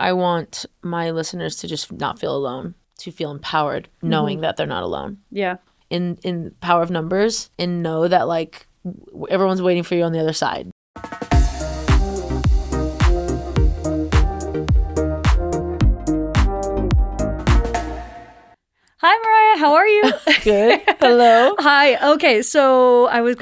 I want my listeners to just not feel alone, to feel empowered, knowing that they're not alone. Yeah. In power of numbers, and know that like everyone's waiting for you on the other side. Hi, Mariah. How are you? Good. Hello. Hi. Okay, so we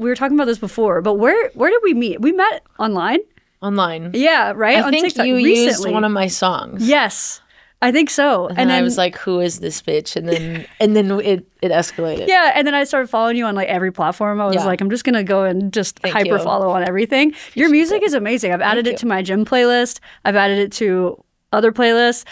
were talking about this before, but where did we meet? We met online. Online. Yeah, right? I think TikTok you recently. used one of my songs. Yes, I think so. And then I was like, who is this bitch? And then it escalated. Yeah, and then I started following you on like every platform. I was like, I'm just going to go and just hyper follow on everything. Your music is amazing. I've added it to my gym playlist. I've added it to other playlists.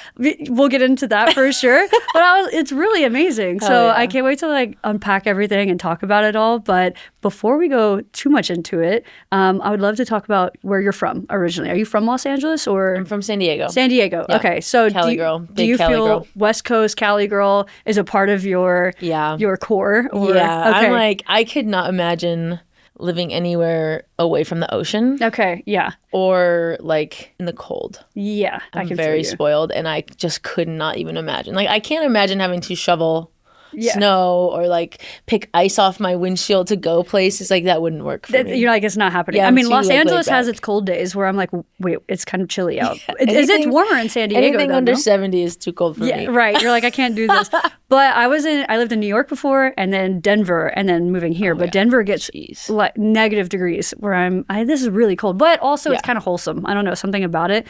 We'll get into that for sure. But it's really amazing. So I can't wait to like unpack everything and talk about it all. But before we go too much into it, I would love to talk about where you're from originally. Are you from Los Angeles or? I'm from San Diego. San Diego. Yeah. Okay. So Cali girl. Do you Cali feel girl. West Coast Cali girl is a part of your core? Or, yeah. Okay. I'm like, I could not imagine living anywhere away from the ocean. Okay, yeah. Or like in the cold. Yeah, I'm very spoiled, and I just could not even imagine. Like I can't imagine having to shovel snow or like pick ice off my windshield to go places. Like that wouldn't work for me. You're like, it's not happening. Yeah, I mean, Los like, Angeles has its cold days where I'm like, wait, it's kind of chilly out. Is it warmer in San Diego? Anything under 70 is too cold for me. Yeah, right. You're like, I can't do this. But I lived in New York before, and then Denver, and then moving here. But Denver gets like negative degrees where this is really cold. But also it's kind of wholesome. I don't know, something about it.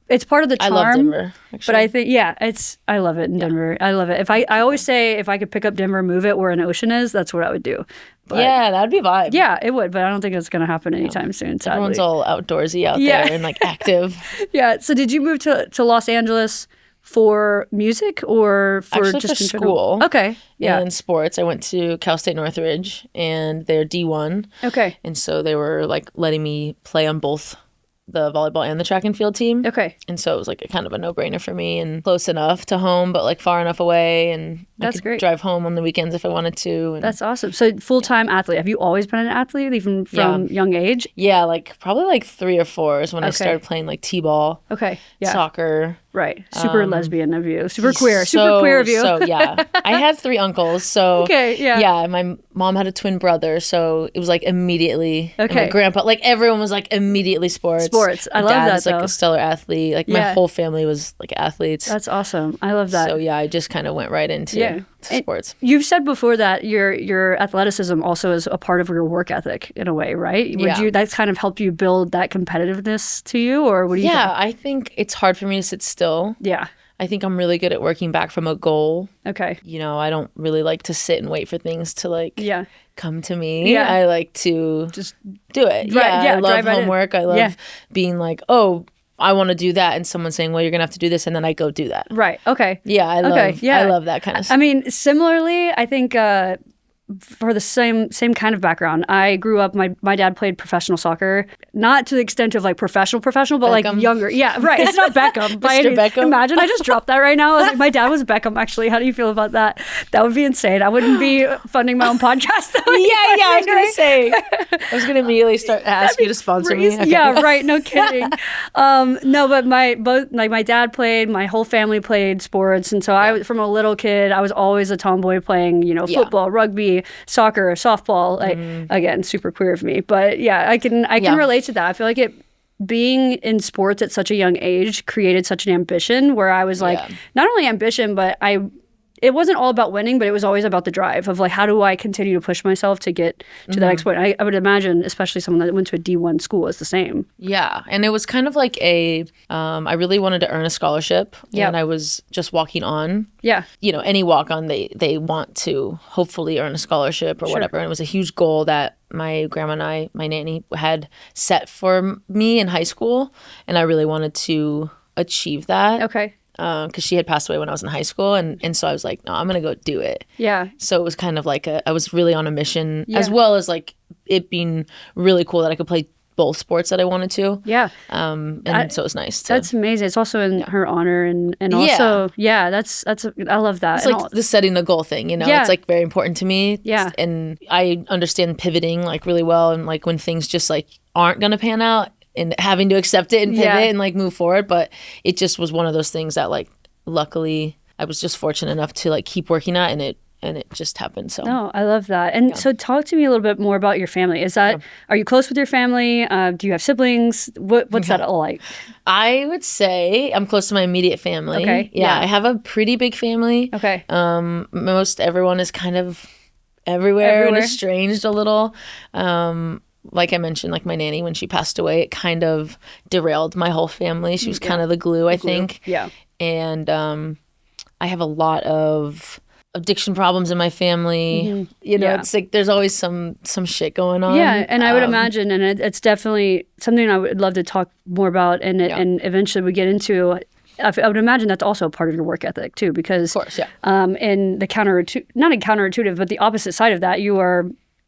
It's part of the charm. I love Denver, actually. But I think, I love it in Denver. I love it. I always say if I could pick up Denver and move it where an ocean is, that's what I would do. But, yeah, that'd be a vibe. Yeah, it would, but I don't think it's going to happen anytime soon, sadly. Everyone's all outdoorsy out there and like active. Yeah, so did you move to Los Angeles for music or for actually just for school? Okay, yeah. And sports. I went to Cal State Northridge, and they're D1. Okay. And so they were like letting me play on both the volleyball and the track and field team. Okay. And so it was like a kind of a no-brainer for me, and close enough to home, but like far enough away, and that's I could great. Drive home on the weekends if I wanted to. And that's awesome. So full-time athlete. Have you always been an athlete, even from young age? Yeah, like probably like 3 or 4 is when I started playing like t-ball. Okay. Yeah. Soccer. Right. Super lesbian of you. Super queer. Super queer of you. So yeah. I had 3 uncles. So okay, yeah. Yeah, my mom had a twin brother, so it was like immediately. Okay. And my grandpa, like everyone was like immediately sports. I love that. Was like a stellar athlete. Like my whole family was like athletes. That's awesome. I love that. So yeah, I just kind of went right into sports. You've said before that your athleticism also is a part of your work ethic in a way, right? That's kind of helped you build that competitiveness to you, or what do you think? I think it's hard for me to sit still. Yeah. I think I'm really good at working back from a goal. Okay. You know, I don't really like to sit and wait for things to like come to me. Yeah. I like to just do it. I love homework. I love being like, oh, I want to do that, and someone saying, well, you're going to have to do this, and then I go do that. Right. Okay. Yeah, I love that kind of stuff. I mean, similarly, I think for the same kind of background, I grew up, my dad played professional soccer, not to the extent of like professional, but Beckham. Like younger. Yeah, right. It's not Beckham. Mr. Beckham. Imagine I just dropped that right now. I was like, my dad was Beckham, actually. How do you feel about that? That would be insane. I wouldn't be funding my own podcast. I was going to say. I was going to immediately ask you to sponsor me. Okay. Yeah, right. No kidding. No, but my dad played, my whole family played sports. And so I, from a little kid, I was always a tomboy playing, football, rugby, soccer, softball. Again, super queer of me, but yeah, I can relate to that. I feel like being in sports at such a young age created such an ambition where I was like, not only ambition, but it wasn't all about winning, but it was always about the drive of like, how do I continue to push myself to get to the next point? I would imagine, especially someone that went to a D1 school, is the same. Yeah. And it was kind of like I really wanted to earn a scholarship, and I was just walking on. Yeah. Any walk on, they want to hopefully earn a scholarship or whatever. And it was a huge goal that my grandma and my nanny had set for me in high school. And I really wanted to achieve that. Okay. Because she had passed away when I was in high school, and so I was like, no, I'm gonna go do it. Yeah. So it was kind of like I was really on a mission, as well as like it being really cool that I could play both sports that I wanted to. Yeah. So it was nice. That's amazing. It's also in her honor, and also that's I love that. It's like the setting the goal thing, It's like very important to me. Yeah. And I understand pivoting like really well, and like when things just like aren't gonna pan out, and having to accept it and pivot and like move forward. But it just was one of those things that like, luckily I was just fortunate enough to like keep working at, and it just happened. So no, I love that. And so talk to me a little bit more about your family. Is that, are you close with your family? Do you have siblings? What's that like? I would say I'm close to my immediate family. Okay. Yeah. I have a pretty big family. Okay. Most everyone is kind of everywhere and estranged a little. Like I mentioned, like my nanny, when she passed away, it kind of derailed my whole family. She was kind of the glue, I think. Yeah. And I have a lot of addiction problems in my family. You know, it's like there's always some shit going on. Yeah, and I would imagine, and it's definitely something I would love to talk more about, and eventually we get into. I would imagine that's also a part of your work ethic too, because of course, in the not counterintuitive, but the opposite side of that, you are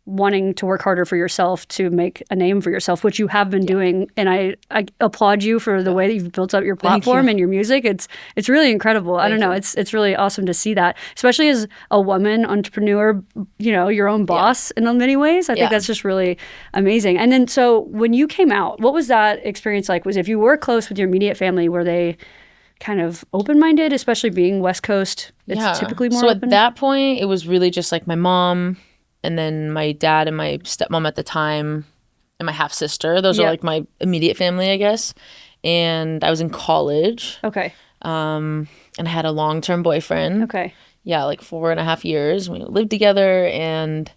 wanting to work harder for yourself to make a name for yourself, which you have been doing. And I applaud you for the way that you've built up your platform and your music. It's really incredible. I don't know. It's really awesome to see that, especially as a woman entrepreneur, you know, your own boss in many ways. I think that's just really amazing. And then, so when you came out, what was that experience like? Was if you were close with your immediate family, were they kind of open-minded, especially being West Coast? It's typically more open. At that point, it was really just like my mom, and then my dad and my stepmom at the time, and my half-sister. Those are like my immediate family, I guess. And I was in college. Okay. And I had a long-term boyfriend. Okay. Yeah, like 4.5 years. We lived together, and,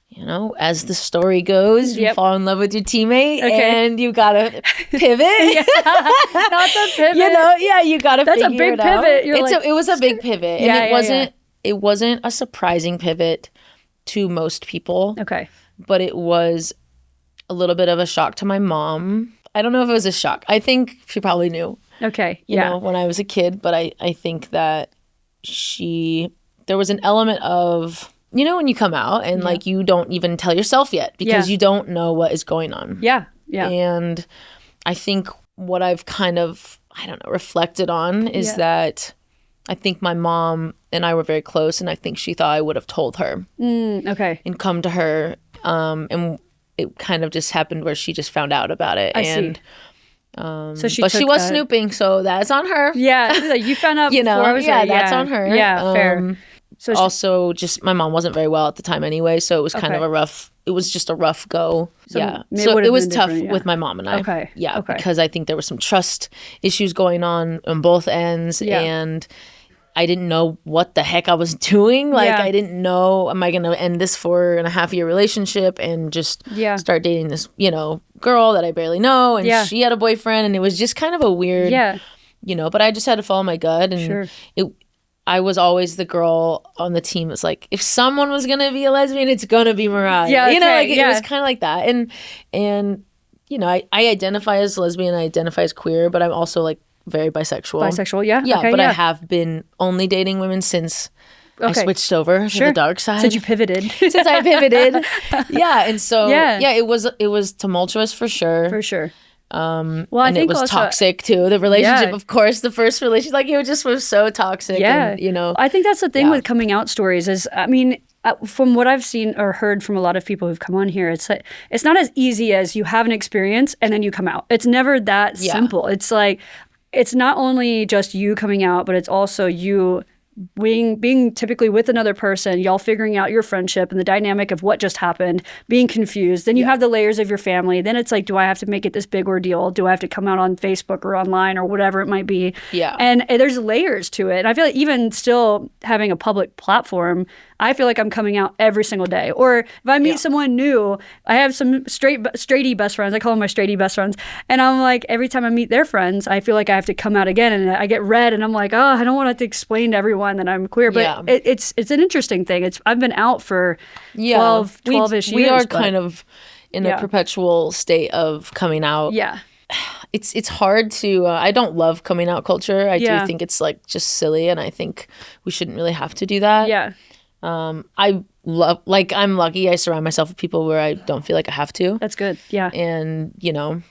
you know, as the story goes, you fall in love with your teammate, and you gotta pivot. Not the pivot. You know, you gotta figure it out. That's a big pivot. It was a big pivot. And it wasn't a surprising pivot to most people. Okay. But it was a little bit of a shock to my mom. I don't know if it was a shock. I think she probably knew. Okay. You know, when I was a kid, but I think that there was an element of, you know, when you come out and like you don't even tell yourself yet because you don't know what is going on. Yeah. Yeah. And I think what I've kind of, I don't know, reflected on is that I think my mom and I were very close, and I think she thought I would have told her. Okay. And come to her. And it kind of just happened where she just found out about it. I see. So she was snooping, so that's on her. Yeah. You found out you know, before I was that's on her. Yeah, fair. So also, just my mom wasn't very well at the time anyway, so it was kind of it was just a rough go. So it was tough with my mom and I. Okay. Yeah, because I think there were some trust issues going on both ends, and I didn't know what the heck I was doing. Like, I didn't know, am I going to end this 4.5-year relationship and just start dating this, you know, girl that I barely know, and she had a boyfriend, and it was just kind of a weird, you know, but I just had to follow my gut, and I was always the girl on the team that's like, if someone was going to be a lesbian, it's going to be Mariah. Yeah, you know, like it was kind of like that. And you know, I identify as lesbian, I identify as queer, but I'm also like very bisexual. Yeah. Yeah, but I have been only dating women since I switched over to the dark side. Since you pivoted. Since I pivoted. Yeah, and so it was tumultuous for sure. For sure. Well, I think it was also toxic too. The relationship, of course, the first relationship, like it just was so toxic. Yeah, and, you know, I think that's the thing with coming out stories is, I mean, from what I've seen or heard from a lot of people who've come on here, it's like it's not as easy as you have an experience and then you come out. It's never that simple. It's like it's not only just you coming out, but it's also you being typically with another person, y'all figuring out your friendship and the dynamic of what just happened, being confused. Then you have the layers of your family. Then it's like, do I have to make it this big ordeal? Do I have to come out on Facebook or online or whatever it might be? Yeah. And there's layers to it. And I feel like even still having a public platform, I feel like I'm coming out every single day. Or if I meet someone new, I have some straighty best friends. I call them my straighty best friends. And I'm like, every time I meet their friends, I feel like I have to come out again. And I get red and I'm like, oh, I don't want to have to explain to everyone that I'm queer. But it's an interesting thing. I've been out for 12-ish years. We are kind of in a perpetual state of coming out. Yeah. It's hard to, I don't love coming out culture. I do think it's like just silly, and I think we shouldn't really have to do that. Yeah. I'm lucky I surround myself with people where I don't feel like I have to. That's good. Yeah. And, you know,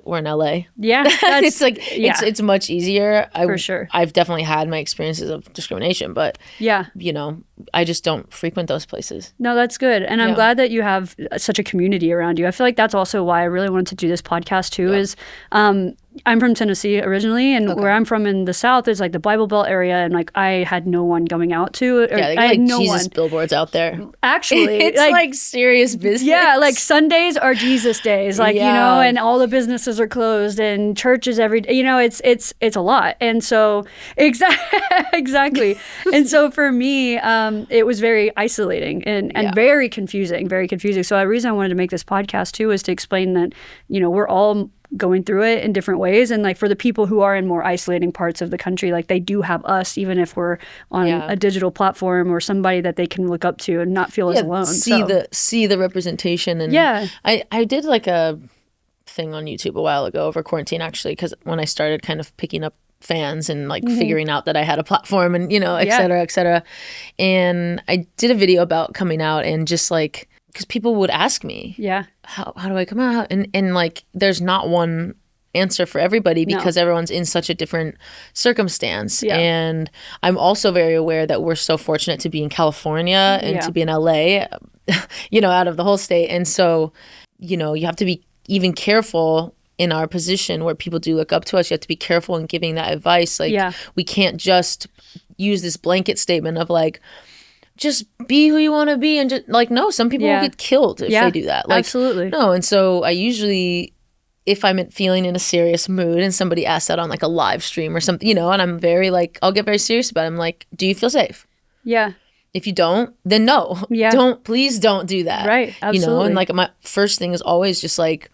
we're in LA. Yeah. It's like, it's much easier. For sure. I've definitely had my experiences of discrimination, but yeah, you know, I just don't frequent those places. No, that's good. And I'm glad that you have such a community around you. I feel like that's also why I really wanted to do this podcast too, is I'm from Tennessee originally, and where I'm from in the South is like the Bible Belt area, and like I had no one coming out to it. Yeah, they got like Jesus billboards out there. Actually, it's like serious business. Yeah, like Sundays are Jesus days, like you know, and all the businesses are closed, and churches every day. You know, it's a lot, and so exactly. And so for me, it was very isolating and very confusing, very confusing. So the reason I wanted to make this podcast too is to explain that, you know, we're all going through it in different ways, and like for the people who are in more isolating parts of the country, like they do have us, even if we're on a digital platform or somebody that they can look up to and not feel as alone. See the representation. And I did like a thing on YouTube a while ago over quarantine, actually, because when I started kind of picking up fans and like figuring out that I had a platform and, you know, et cetera, and I did a video about coming out, and just like, because people would ask me, how do I come out? And like, there's not one answer for everybody, because everyone's in such a different circumstance. And I'm also very aware that we're so fortunate to be in California and to be in LA, you know, out of the whole state. And so, you know, you have to be even careful in our position where people do look up to us. You have to be careful in giving that advice. Like, we can't just use this blanket statement of like, just be who you want to be, and just like, no, some people will get killed if they do that. Like, absolutely. No. And so I usually, if I'm feeling in a serious mood and somebody asks that on like a live stream or something, you know, and I'm very like, I'll get very serious about it. I'm like, do you feel safe? Yeah. If you don't, then no. Yeah. Please don't do that. Right. Absolutely. You know, and like my first thing is always just like,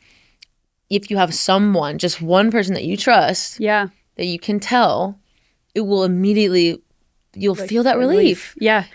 if you have someone, just one person that you trust, that you can tell, it will immediately, you'll like, feel that relief. Yeah.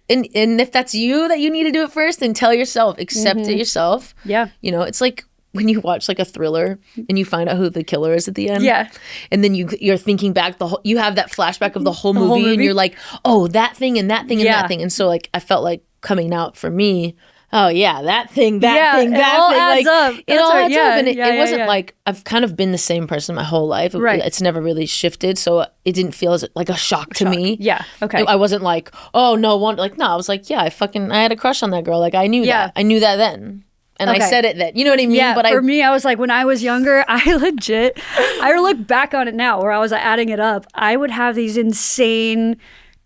And if that's you that you need to do it first, then tell yourself, accept it yourself. Yeah. You know, it's like when you watch like a thriller and you find out who the killer is at the end. Yeah. And then you're thinking back you have that flashback of the whole movie, and you're like, oh, that thing and that thing and that thing. And so like, I felt like coming out for me, oh yeah, that thing, that thing, that all thing. Adds like, up. It all adds up. And it wasn't like, I've kind of been the same person my whole life. Right. It's never really shifted. So it didn't feel as like a shock to me. Yeah. Okay. I wasn't like, oh no, I was like, yeah, I had a crush on that girl. Like I knew that. I knew that then. And I said it then. You know what I mean? Yeah, but for me, I was like, when I was younger, I look back on it now where I was adding it up. I would have these insane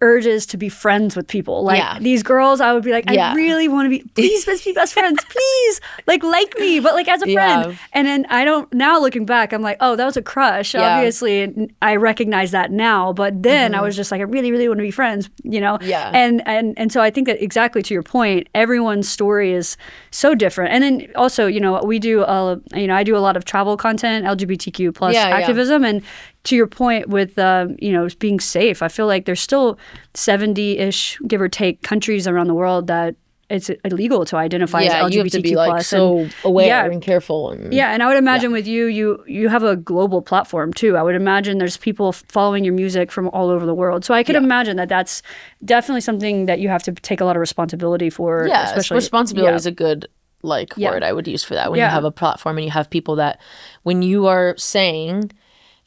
urges to be friends with people. Like these girls, I would be like, I really want to be, please, let's be best friends. Please, like me, but like as a friend. And then now looking back, I'm like, oh, that was a crush. Obviously, I recognize that now. But then I was just like, I really, really want to be friends, you know? Yeah. And so I think that exactly to your point, everyone's story is so different. And then also, you know, I do a lot of travel content, LGBTQ plus activism. And to your point with, you know, being safe, I feel like there's still 70-ish, give or take, countries around the world that it's illegal to identify as LGBTQ+. You have to be like so aware and careful. And I would imagine with you have a global platform too. I would imagine there's people following your music from all over the world. So I could imagine that that's definitely something that you have to take a lot of responsibility for. Yeah, especially responsibility is a good word I would use for that. When you have a platform and you have people that, when you are saying,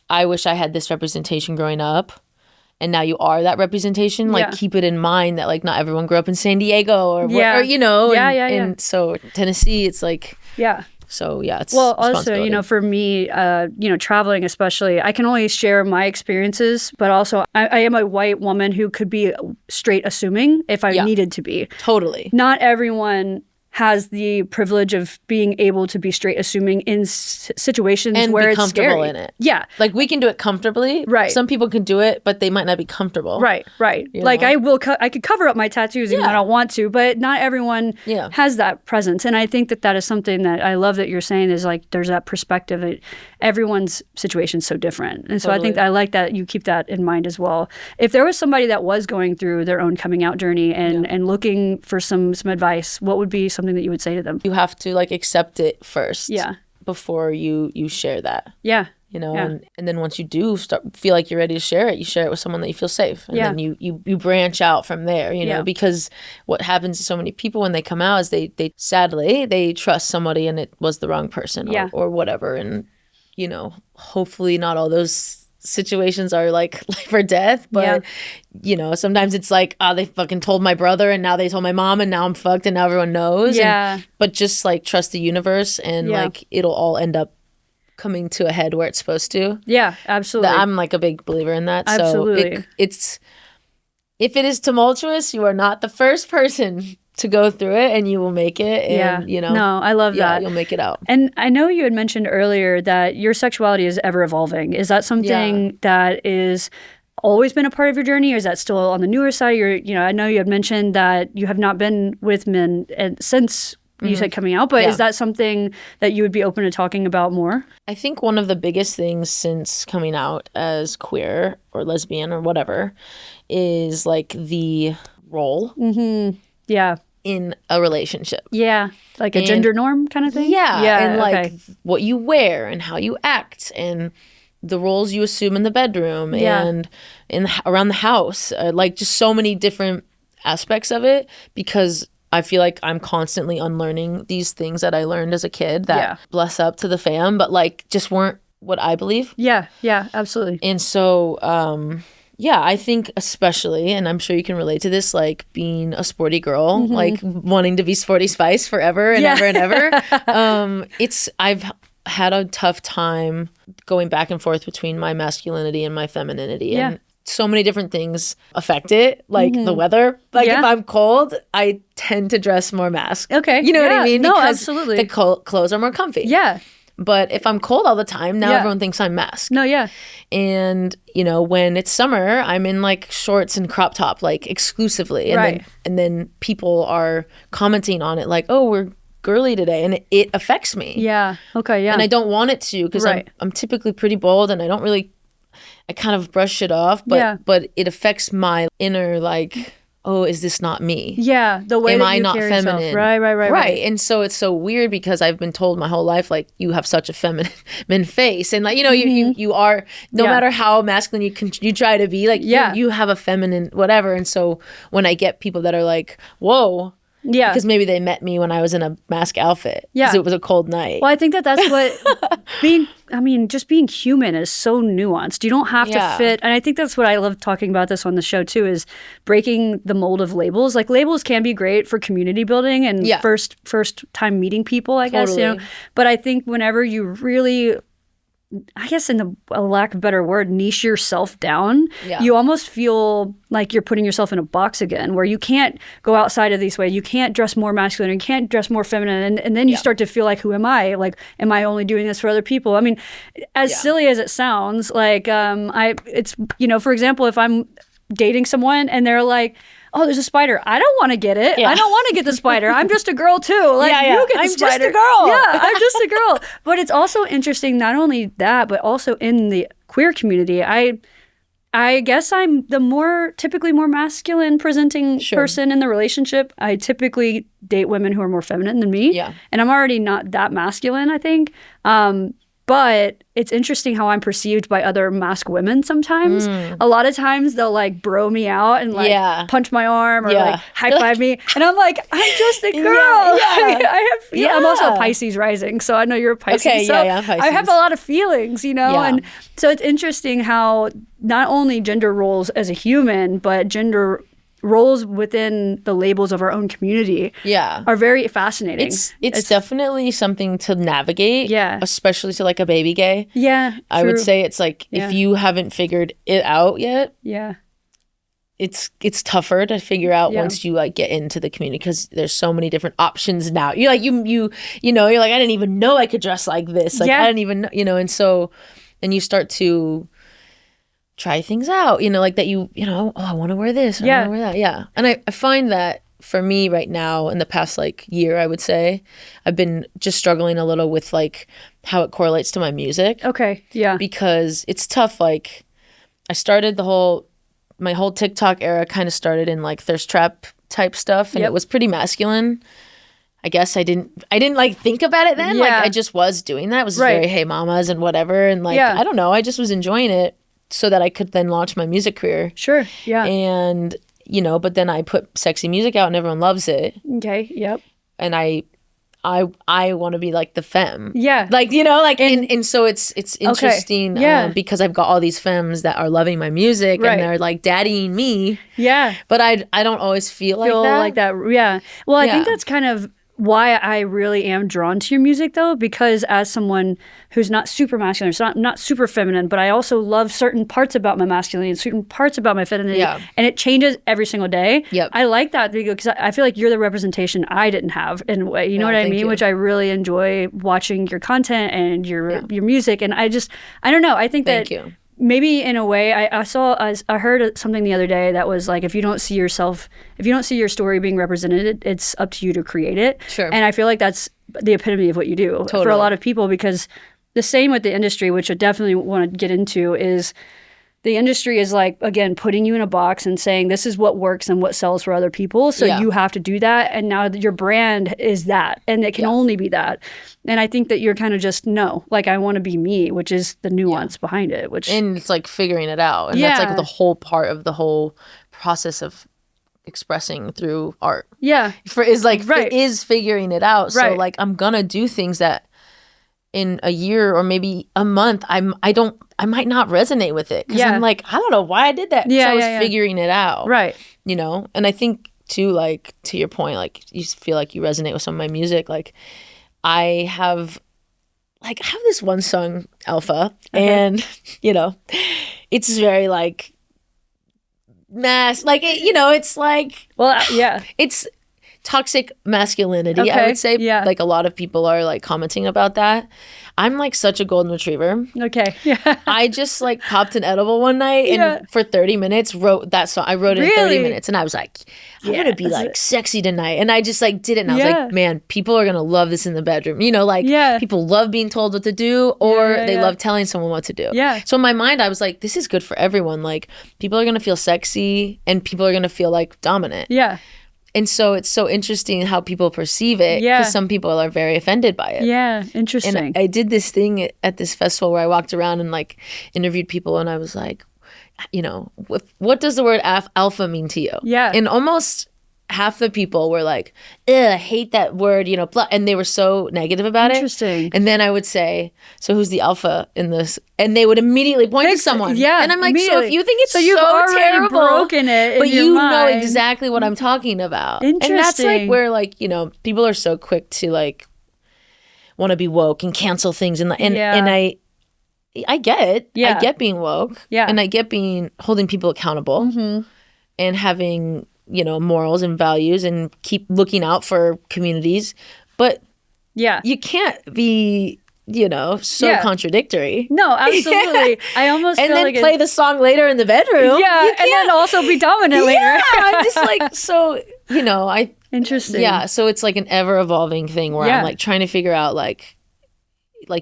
I wish I had this representation growing up, and now you are that representation, like keep it in mind that like not everyone grew up in San Diego or you know, and so Tennessee, it's like so it's also, you know, for me, you know, traveling especially, I can only share my experiences, but also I am a white woman who could be straight assuming if I needed to be. Totally. Not everyone has the privilege of being able to be straight assuming in situations and where be it's comfortable scary. in it. Yeah. Like we can do it comfortably. Right. Some people can do it, but they might not be comfortable. Right. Like know? I could cover up my tattoos even when I don't want to, but not everyone has that presence. And I think that is something that I love that you're saying is like, there's that perspective that everyone's situation is so different. And so I think I like that you keep that in mind as well. If there was somebody that was going through their own coming out journey and looking for some advice, what would be something that you would say to them? You have to like accept it first before you share that. Yeah. You know, and then once you do feel like you're ready to share it, you share it with someone that you feel safe. And then you branch out from there, you know, because what happens to so many people when they come out is they sadly, they trust somebody and it was the wrong person or whatever. And you know, hopefully not all those situations are like life or death, but you know, sometimes it's like, they fucking told my brother and now they told my mom and now I'm fucked and now everyone knows. But just like trust the universe and like it'll all end up coming to a head where it's supposed to. Yeah, absolutely. I'm like a big believer in that. Absolutely. So it's if it is tumultuous, you are not the first person to go through it, and you will make it. And, you know. No, I love that. You'll make it out. And I know you had mentioned earlier that your sexuality is ever evolving. Is that something that is always been a part of your journey, or is that still on the newer side? You know, I know you had mentioned that you have not been with men since you said coming out, but is that something that you would be open to talking about more? I think one of the biggest things since coming out as queer or lesbian or whatever is like the role in a relationship. Yeah, like a gender norm kind of thing? Yeah, and like what you wear and how you act and the roles you assume in the bedroom and around the house. Like just so many different aspects of it, because I feel like I'm constantly unlearning these things that I learned as a kid that bless up to the fam, but like just weren't what I believe. Yeah, absolutely. And so, I think especially, and I'm sure you can relate to this, like being a sporty girl, like wanting to be Sporty Spice forever and ever and ever. I've had a tough time going back and forth between my masculinity and my femininity. And so many different things affect it, like the weather. Like if I'm cold, I tend to dress more mask. Okay. You know what I mean? No, because absolutely. the clothes are more comfy. Yeah. But if I'm cold all the time, now everyone thinks I'm masked. No, yeah. And, you know, when it's summer, I'm in like shorts and crop top, like exclusively. And then people are commenting on it like, oh, we're girly today, and it affects me. Yeah. Okay, yeah. And I don't want it to, because I'm typically pretty bold and I kind of brush it off, but it affects my inner, like, oh, is this not me? Yeah, the way Am that I you not carry feminine? Yourself. Right. And so it's so weird because I've been told my whole life, like, you have such a feminine face, and like, you know, you are, no matter how masculine you try to be, like, you have a feminine whatever. And so when I get people that are like, whoa. Yeah. Because maybe they met me when I was in a mask outfit. Yeah. Because it was a cold night. Well, I think that's what just being human is so nuanced. You don't have to fit. And I think that's what I love talking about this on the show too, is breaking the mold of labels. Like labels can be great for community building and first time meeting people, I guess, you know. But I think whenever you really, I guess in a lack of a better word, niche yourself down, you almost feel like you're putting yourself in a box again, where you can't go outside of these ways. You can't dress more masculine, you can't dress more feminine. And then you start to feel like, who am I? Like, am I only doing this for other people? I mean, as silly as it sounds, like it's, you know, for example, if I'm dating someone and they're like, oh, there's a spider. I don't want to get it. I don't want to get the spider. I'm just a girl too. Like, you get the spider. I'm just a girl. Yeah, I'm just a girl. But it's also interesting, not only that, but also in the queer community, I guess I'm the typically more masculine presenting person in the relationship. I typically date women who are more feminine than me. Yeah. And I'm already not that masculine, I think. But it's interesting how I'm perceived by other masked women sometimes. A lot of times they'll like bro me out and like punch my arm or like high five me. And I'm like, I'm just a girl. I'm also a Pisces rising. So I know you're a Pisces. Okay, so Pisces. I have a lot of feelings, you know? And so it's interesting how not only gender roles as a human, but gender roles within the labels of our own community are very fascinating. It's definitely something to navigate, especially to like a baby gay. I would say it's like if you haven't figured it out yet, it's tougher to figure out once you like get into the community, because there's so many different options now. You're like you know, you're like, I didn't even know I could dress like this. Like I didn't even know, you know, and so then you start to try things out, you know, like that you know, oh, I want to wear this, I want to wear that. Yeah. And I find that for me right now, in the past like year, I would say, I've been just struggling a little with like how it correlates to my music. Okay. Yeah. Because it's tough. Like I started my whole TikTok era kind of started in like thirst trap type stuff, and it was pretty masculine. I guess I didn't like think about it then. Like I just was doing that. It was very Hey Mamas and whatever. And like, I don't know, I just was enjoying it, so that I could then launch my music career. Sure, yeah. And, you know, but then I put sexy music out and everyone loves it. Okay, yep. And I I want to be like the femme. Yeah. Like, you know, like, and so it's interesting because I've got all these femmes that are loving my music and they're like daddying me. Yeah. But I don't always feel like that. Yeah. Well, I think that's kind of why I really am drawn to your music, though, because as someone who's not super masculine, so not super feminine, but I also love certain parts about my masculinity and certain parts about my femininity, and it changes every single day. Yep. I like that because I feel like you're the representation I didn't have in a way, you know what I mean? Which I really enjoy watching your content and your music, and I don't know, I think Thank you. Maybe in a way, I heard something the other day that was like, if you don't see your story being represented, it's up to you to create it. Sure. And I feel like that's the epitome of what you do for a lot of people, because the same with the industry, which I definitely want to get into, is the industry is like, again, putting you in a box and saying this is what works and what sells for other people. So you have to do that. And now your brand is that, and it can only be that. And I think that you're kind of just, no, like, I want to be me, which is the nuance behind it. And it's like figuring it out. And that's like the whole part of the whole process of expressing through art. Yeah. Is figuring it out. So like, I'm going to do things that in a year or maybe a month, I might not resonate with it because I'm like, I don't know why I did that. I was figuring it out. Right. You know? And I think too, like, to your point, like, you feel like you resonate with some of my music. Like, I have this one song, Alpha, and, you know, it's very like mass, like, it's like, it's toxic masculinity, I would say. Yeah. Like, a lot of people are like commenting about that. I'm like such a golden retriever. Okay. Yeah. I just like popped an edible one night and for 30 minutes wrote that song. I wrote it in 30 minutes and I was like, I'm going to be like sexy tonight. And I just like did it. And I was like, man, people are going to love this in the bedroom. You know, like people love being told what to do or they love telling someone what to do. Yeah. So in my mind, I was like, this is good for everyone. Like, people are going to feel sexy and people are going to feel like dominant. Yeah. And so it's so interesting how people perceive it because some people are very offended by it. Yeah, interesting. And I did this thing at this festival where I walked around and like interviewed people and I was like, you know, what does the word alpha mean to you? Yeah. And almost half the people were like, I hate that word, you know, blah, and they were so negative about Interesting. it. And then I would say, so who's the alpha in this? And they would immediately point to someone. Yeah. And I'm like, so if you think it's you've already terrible, broken it but in your you mind. know exactly what I'm talking about. Interesting. And that's like where, like, you know, people are so quick to like want to be woke and cancel things and I get it. Yeah. I get being woke. Yeah. And I get holding people accountable and having, you know, morals and values and keep looking out for communities. But you can't be, you know, so contradictory. No, absolutely. I almost and feel then like play the song later in the bedroom. Yeah, and then also be dominant later. I'm just like, so, you know, Interesting. Yeah, so it's like an ever evolving thing where I'm like trying to figure out like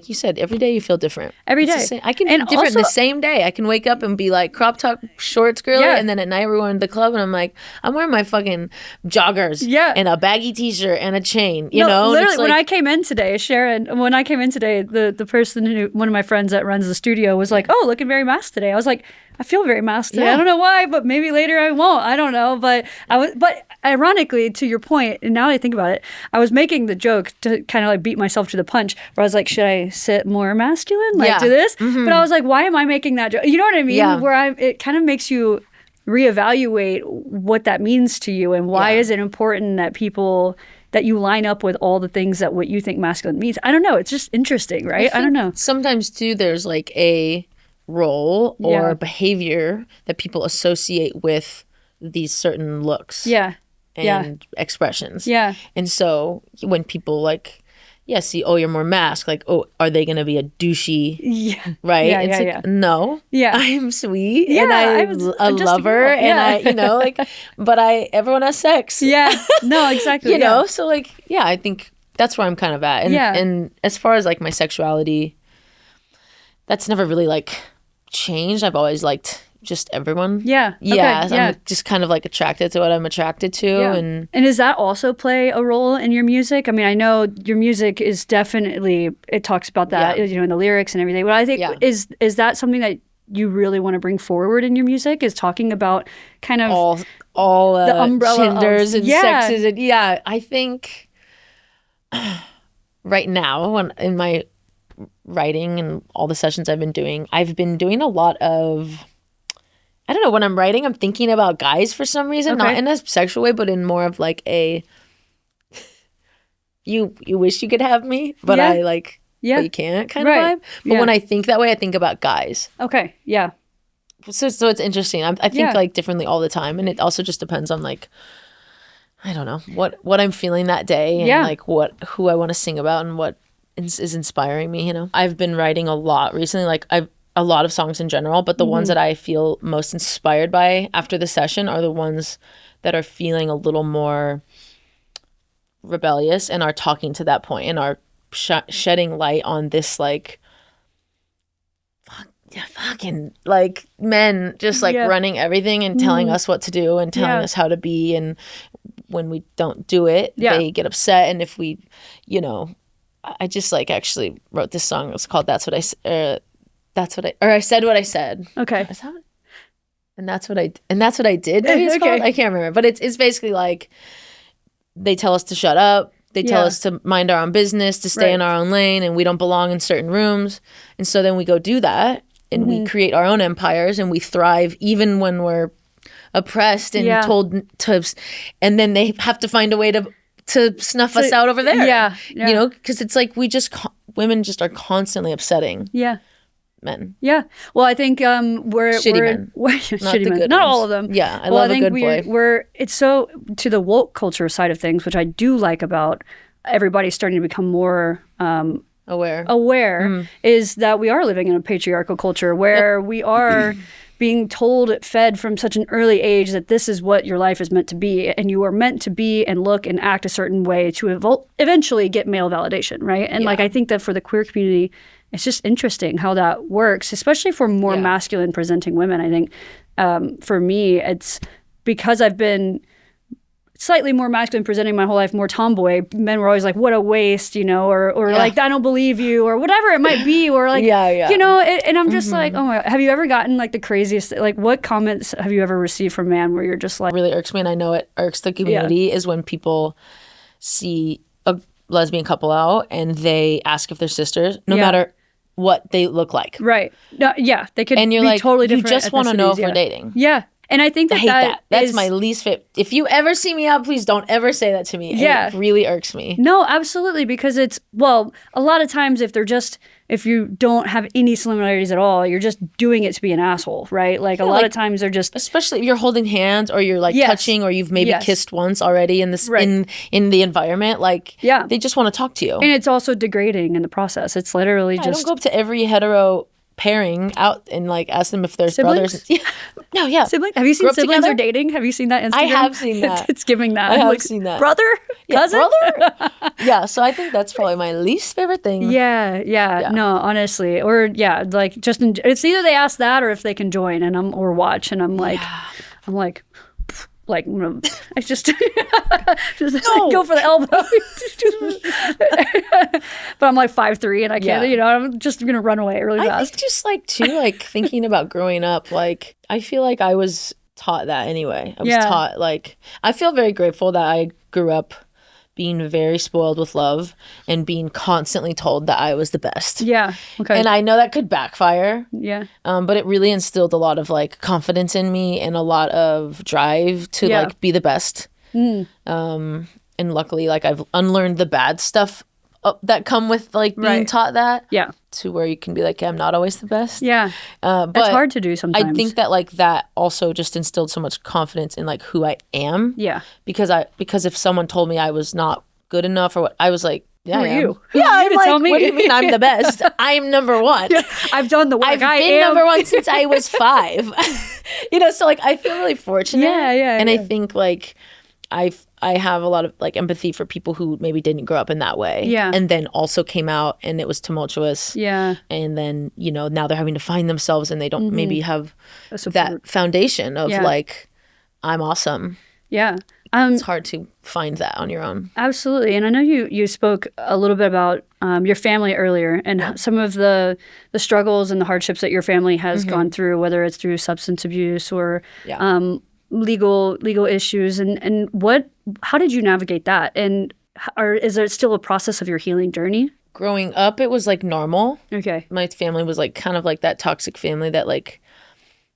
you said, every day you feel different. Every day. I can be different the same day. I can wake up and be like crop top shorts girly, and then at night we're going to the club and I'm like, I'm wearing my fucking joggers and a baggy t-shirt and a chain, you know? Literally, when I came in today, the person one of my friends that runs the studio was like, oh, looking very masked today. I was like, I feel very masked today. I don't know why, but maybe later I won't. I don't know. But ironically, to your point, and now I think about it, I was making the joke to kind of like beat myself to the punch where I was like, should I sit more masculine? Like do this? But I was like, why am I making that joke? You know what I mean? Yeah. Where it kind of makes you reevaluate what that means to you and why is it important that you line up with all the things that what you think masculine means. I don't know. It's just interesting, right? I don't know. Sometimes too, there's like a role or behavior that people associate with these certain looks and expressions. Yeah. And so when people like, see, oh, you're more masked, like, oh, are they going to be a douchey, right? It's like, no, I'm sweet and I'm a lover and I, you know, like, but everyone has sex. Yeah, no, exactly. You know, so like, I think that's where I'm kind of at. And, and as far as like my sexuality, that's never really like changed. I've always liked just everyone. I'm just kind of like attracted to what I'm attracted to. And does that also play a role in your music? I mean, I know your music is definitely, it talks about that, you know, in the lyrics and everything, but I think is that something that you really want to bring forward in your music, is talking about kind of all the umbrella genders of, and sexes and I think right now, when in my writing and all the sessions I've been doing a lot of, I don't know, when I'm writing, I'm thinking about guys for some reason, not in a sexual way, but in more of like a, you wish you could have me, but I like, but you can't kind of vibe. But when I think that way, I think about guys. Okay. Yeah. So it's interesting. I think like differently all the time. And it also just depends on like, I don't know, what I'm feeling that day and like who I want to sing about and what is inspiring me, you know. I've been writing a lot recently, like a lot of songs in general, but the ones that I feel most inspired by after the session are the ones that are feeling a little more rebellious and are talking to that point and are shedding light on this like fucking like men just like running everything and telling us what to do and telling us how to be, and when we don't do it they get upset, and if we, you know, I just like actually wrote this song. It was called I Said What I Said. Okay. And that's what I did. Maybe it's called. I can't remember, but it's basically like they tell us to shut up. They tell us to mind our own business, to stay in our own lane, and we don't belong in certain rooms. And so then we go do that, and we create our own empires, and we thrive even when we're oppressed and told to, and then they have to find a way to snuff us out over there. Yeah. You know, because it's like women just are constantly upsetting. Yeah. Men. Yeah. Well, I think we're shitty men. Shitty men. Not all of them. Yeah. I love a good boy. It's so to the woke culture side of things, which I do like about everybody starting to become more aware is that we are living in a patriarchal culture where we are being told, fed from such an early age that this is what your life is meant to be, and you are meant to be and look and act a certain way to eventually get male validation, right? And like I think that for the queer community, it's just interesting how that works, especially for more masculine presenting women. I think for me, it's because I've been slightly more masculine presenting my whole life, more tomboy. Men were always like, what a waste, you know, or like, I don't believe you, or whatever it might be, or like, you know, and I'm just like, oh my God, have you ever gotten like the craziest, like what comments have you ever received from man where you're just like. Really irks me, and I know it irks the community, is when people see a lesbian couple out and they ask if they're sisters, no matter what they look like. Right. No, yeah. They could be like, totally different. You just want to know if we're dating. Yeah. And I think I hate that. That's my least favorite. If you ever see me out, please don't ever say that to me. Yeah. It really irks me. No, absolutely. Because it's, well, a lot of times if you don't have any similarities at all, you're just doing it to be an asshole, right? Like a lot of times they're just. Especially if you're holding hands or you're like touching or you've maybe kissed once already in this in the environment. Like, they just want to talk to you. And it's also degrading in the process. It's literally just. I don't go up to every hetero pairing out and like ask them if they're brothers. Siblings? Have you seen siblings are dating? Have you seen that Instagram? I have seen that. It's giving that. I have seen that. Brother? Cousin? Brother? Yeah, so I think that's probably my least favorite thing. Yeah. No, honestly. Or like just it's either they ask that or if they can join or watch, and I'm like I just no. Go for the elbow. But I'm like 5'3" and I can't, you know, I'm just going to run away really fast. I think just like too, like thinking about growing up, like I feel like I was taught that anyway. I was taught like, I feel very grateful that I grew up being very spoiled with love and being constantly told that I was the best. Yeah. Okay. And I know that could backfire. Yeah. But it really instilled a lot of like confidence in me and a lot of drive to like be the best. And luckily, like I've unlearned the bad stuff that come with like being taught that. Yeah. To where you can be like, I'm not always the best. Yeah. But it's hard to do sometimes. I think that like that also just instilled so much confidence in like who I am. Yeah. Because if someone told me I was not good enough or what, I was like, yeah, who are you? Yeah, I'm like, tell me. What do you mean I'm the best? I'm number one. Yeah, I've done the work. I've been number one since I was 5. You know, so like I feel really fortunate. Yeah. And I think like I have a lot of like empathy for people who maybe didn't grow up in that way. Yeah. And then also came out and it was tumultuous. Yeah. And then, you know, now they're having to find themselves and they don't maybe have that foundation of like, I'm awesome. Yeah. It's hard to find that on your own. Absolutely. And I know you spoke a little bit about your family earlier and some of the struggles and the hardships that your family has gone through, whether it's through substance abuse or legal issues. And how did you navigate that? And or is it still a process of your healing journey? Growing up, it was like normal. Okay. My family was like kind of like that toxic family that like,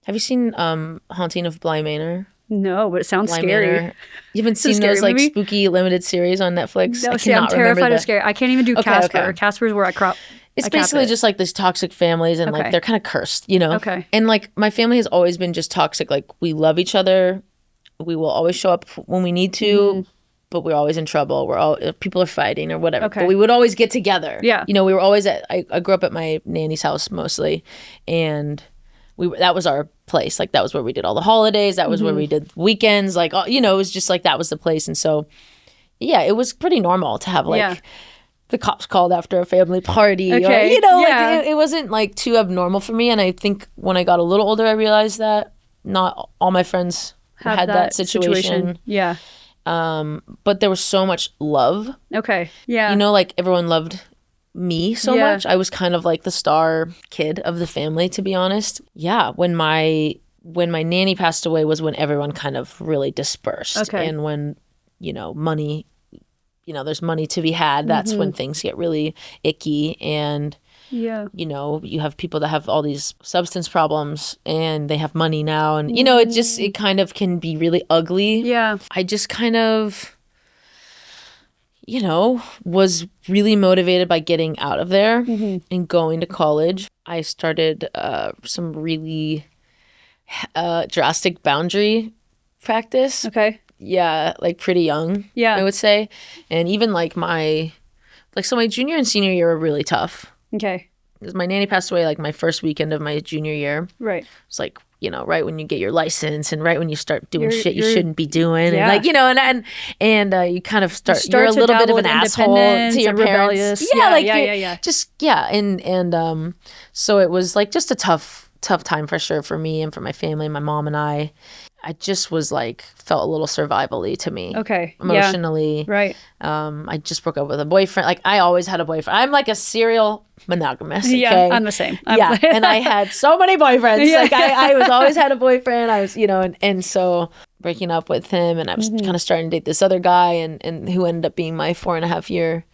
have you seen Haunting of Bly Manor? No, but it sounds scary. Manor. You haven't seen those like spooky limited series on Netflix? No, see, I'm terrified of scary. I can't even do Casper. Okay. Casper's where I crop. It's basically just like these toxic families and like they're kind of cursed, you know? Okay. And like my family has always been just toxic. Like we love each other. We will always show up when we need to, but we're always in trouble. People are fighting or whatever. Okay. But we would always get together. Yeah. You know, we were always I grew up at my nanny's house mostly, and that was our place. Like that was where we did all the holidays. That was where we did weekends. Like, you know, it was just like that was the place. And so, yeah, it was pretty normal to have like the cops called after a family party. Okay. Or, you know, like it wasn't like too abnormal for me. And I think when I got a little older, I realized that not all my friends had that situation. Yeah. But there was so much love. Okay. Yeah. You know, like everyone loved me so much. I was kind of like the star kid of the family, to be honest. Yeah. When my nanny passed away was when everyone kind of really dispersed. Okay. And when, you know, money, you know, there's money to be had, that's when things get really icky. And you know, you have people that have all these substance problems and they have money now, and you know, it kind of can be really ugly. Yeah. I just kind of, you know, was really motivated by getting out of there and going to college. I started some really drastic boundary practice. Okay. Yeah, like pretty young, I would say. And even like my junior and senior year were really tough. Okay. Because my nanny passed away like my first weekend of my junior year. Right. It's like, you know, right when you get your license and right when you start doing shit you shouldn't be doing. And like, you know, and you kind of you're a little bit of an asshole to your parents. Yeah. Just, And so it was like just a tough time for sure for me and for my family, my mom and I. I just was like, felt a little survival-y to me. Okay. Emotionally. Yeah. Right. I just broke up with a boyfriend. Like I always had a boyfriend. I'm like a serial monogamous. Okay? Yeah, I'm the same. And I had so many boyfriends. Yeah. Like I was always had a boyfriend. I was, you know, and so breaking up with him, and I was kind of starting to date this other guy, and who ended up being my 4.5 year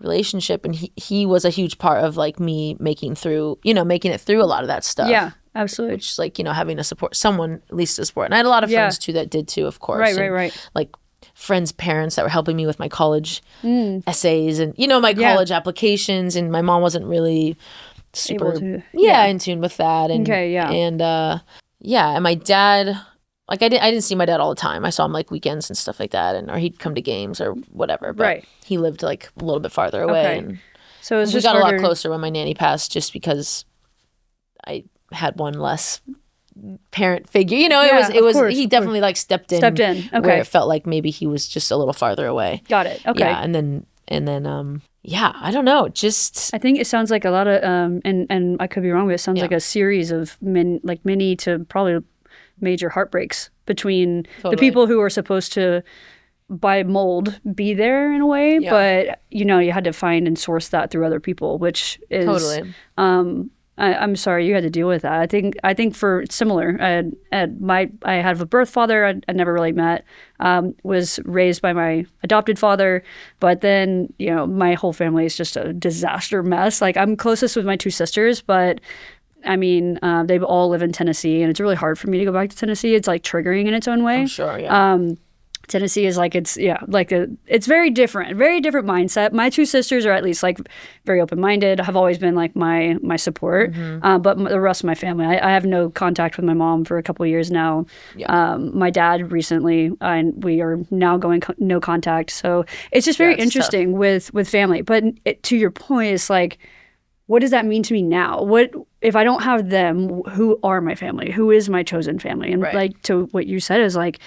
relationship. And he was a huge part of like me making it through a lot of that stuff. Yeah. Absolutely. Which is like, you know, having to support someone, at least to support. And I had a lot of friends too that did too, of course. Right. Like friends' parents that were helping me with my college essays and, you know, my college applications. And my mom wasn't really super in tune with that. And, and my dad, like I didn't see my dad all the time. I saw him like weekends and stuff like that, or he'd come to games or whatever. But he lived like a little bit farther away. Okay. And so it was we got a lot closer when my nanny passed, just because I had one less parent figure. You know, it was he definitely like stepped in. Okay. Where it felt like maybe he was just a little farther away. Got it. Okay. Yeah, and then I don't know, just I think it sounds like a lot of and I could be wrong, but it sounds like a series of mini to probably major heartbreaks between the people who are supposed to by mold be there in a way, but you know, you had to find and source that through other people, which is I'm sorry you had to deal with that. I think for similar, I have a birth father I never really met, was raised by my adopted father, but then, you know, my whole family is just a disaster mess. Like I'm closest with my two sisters, but I mean, they all live in Tennessee, and it's really hard for me to go back to Tennessee. It's like triggering in its own way. I'm sure, yeah. Tennessee is like it's very different mindset. My two sisters are at least like very open-minded, have always been like my support, but the rest of my family, I have no contact with my mom for a couple of years now. My dad recently, and we are now going no contact. So it's just very interesting with family. But to your point, it's like, what does that mean to me now? What if I don't have them? Who are my family? Who is my chosen family? And like to what you said is like,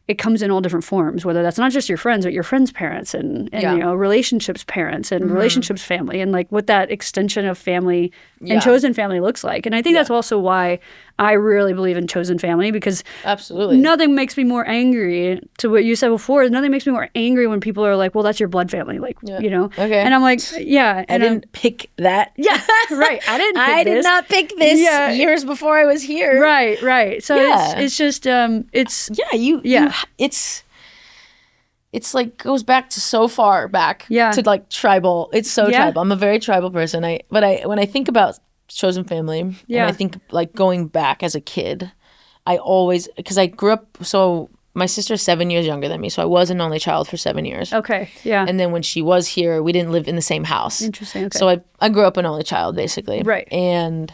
it comes in all different forms, whether that's not just your friends, but your friends' parents and you know, relationships parents and relationships family, and like what that extension of family and chosen family looks like. And I think that's also why I really believe in chosen family, because absolutely nothing makes me more angry, to what you said before, nothing makes me more angry when people are like, well, that's your blood family, like, you know? Okay. And I'm like, and I didn't pick that. Yeah, right. I did not pick this years before I was here. Right. So it's just, it's like goes back to so far back to like tribal. It's so tribal. I'm a very tribal person. When I think about chosen family and I think like going back as a kid, I always, because I grew up, so my sister's 7 years younger than me, so I was an only child for 7 years. Okay, yeah. And then when she was here, we didn't live in the same house. Interesting, okay. So I grew up an only child, basically. Right. And,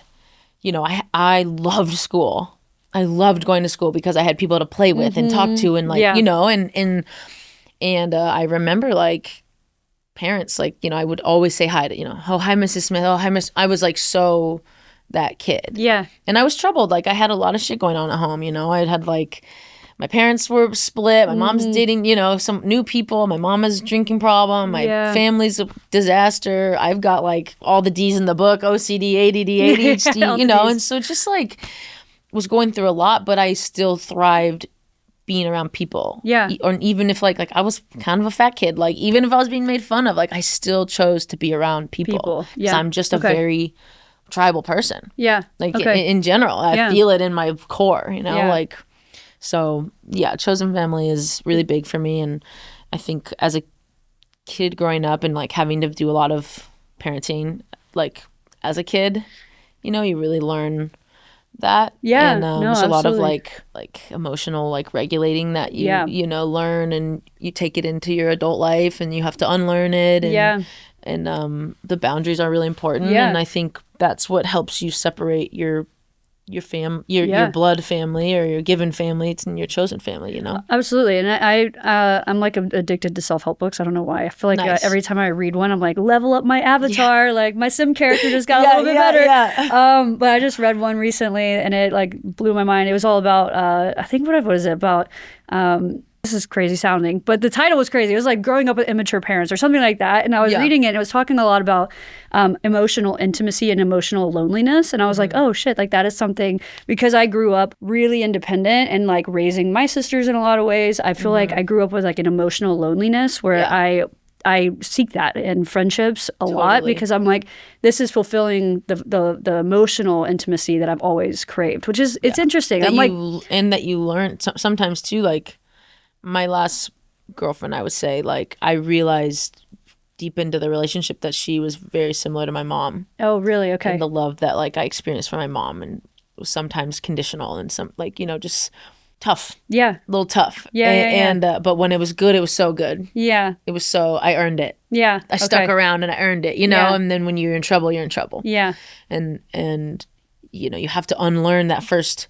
you know, I loved school. I loved going to school because I had people to play with and talk to and like, you know, and I remember like parents, like, you know, I would always say hi to, you know, oh, hi, Mrs. Smith. Oh, hi, Miss. I was like so that kid. Yeah. And I was troubled. Like I had a lot of shit going on at home, you know. I had like, my parents were split. My mom's dating, you know, some new people. My mom has a drinking problem. My family's a disaster. I've got like all the D's in the book, OCD, ADD, ADHD, you know. And so just like was going through a lot, but I still thrived being around people. Yeah. Or even if like I was kind of a fat kid, like even if I was being made fun of, like I still chose to be around people. Yeah. 'Cause I'm just a very tribal person. Yeah. Like in general, I feel it in my core, you know, like. So, yeah, chosen family is really big for me. And I think as a kid growing up and, like, having to do a lot of parenting, like, as a kid, you know, you really learn that. Yeah, and there's a lot of, like emotional, like, regulating that you know, learn. And you take it into your adult life and you have to unlearn it. And, and the boundaries are really important. And I think that's what helps you separate your blood family or your given family and your chosen family, you know? Absolutely. And I'm like addicted to self-help books. I don't know why. I feel like every time I read one, I'm like, level up my avatar. Like my sim character just got a little bit better. Yeah. But I just read one recently and it like blew my mind. It was all about, I think what was it about? This is crazy sounding, but the title was crazy. It was like growing up with immature parents or something like that. And I was reading it and it was talking a lot about emotional intimacy and emotional loneliness. And I was like, oh shit, like that is something, because I grew up really independent and like raising my sisters in a lot of ways. I feel like I grew up with like an emotional loneliness where I seek that in friendships a lot because I'm like, this is fulfilling the emotional intimacy that I've always craved, which is, it's interesting. And that you learn sometimes too, like, my last girlfriend, I would say, like, I realized deep into the relationship that she was very similar to my mom. Oh, really? Okay. And the love that, like, I experienced from my mom, and it was sometimes conditional and some, like, you know, just tough. Yeah. A little tough. Yeah. And but when it was good, it was so good. Yeah. It was so, I earned it. Yeah. I stuck around and I earned it, you know? And then when you're in trouble, you're in trouble. Yeah. And you know, you have to unlearn that first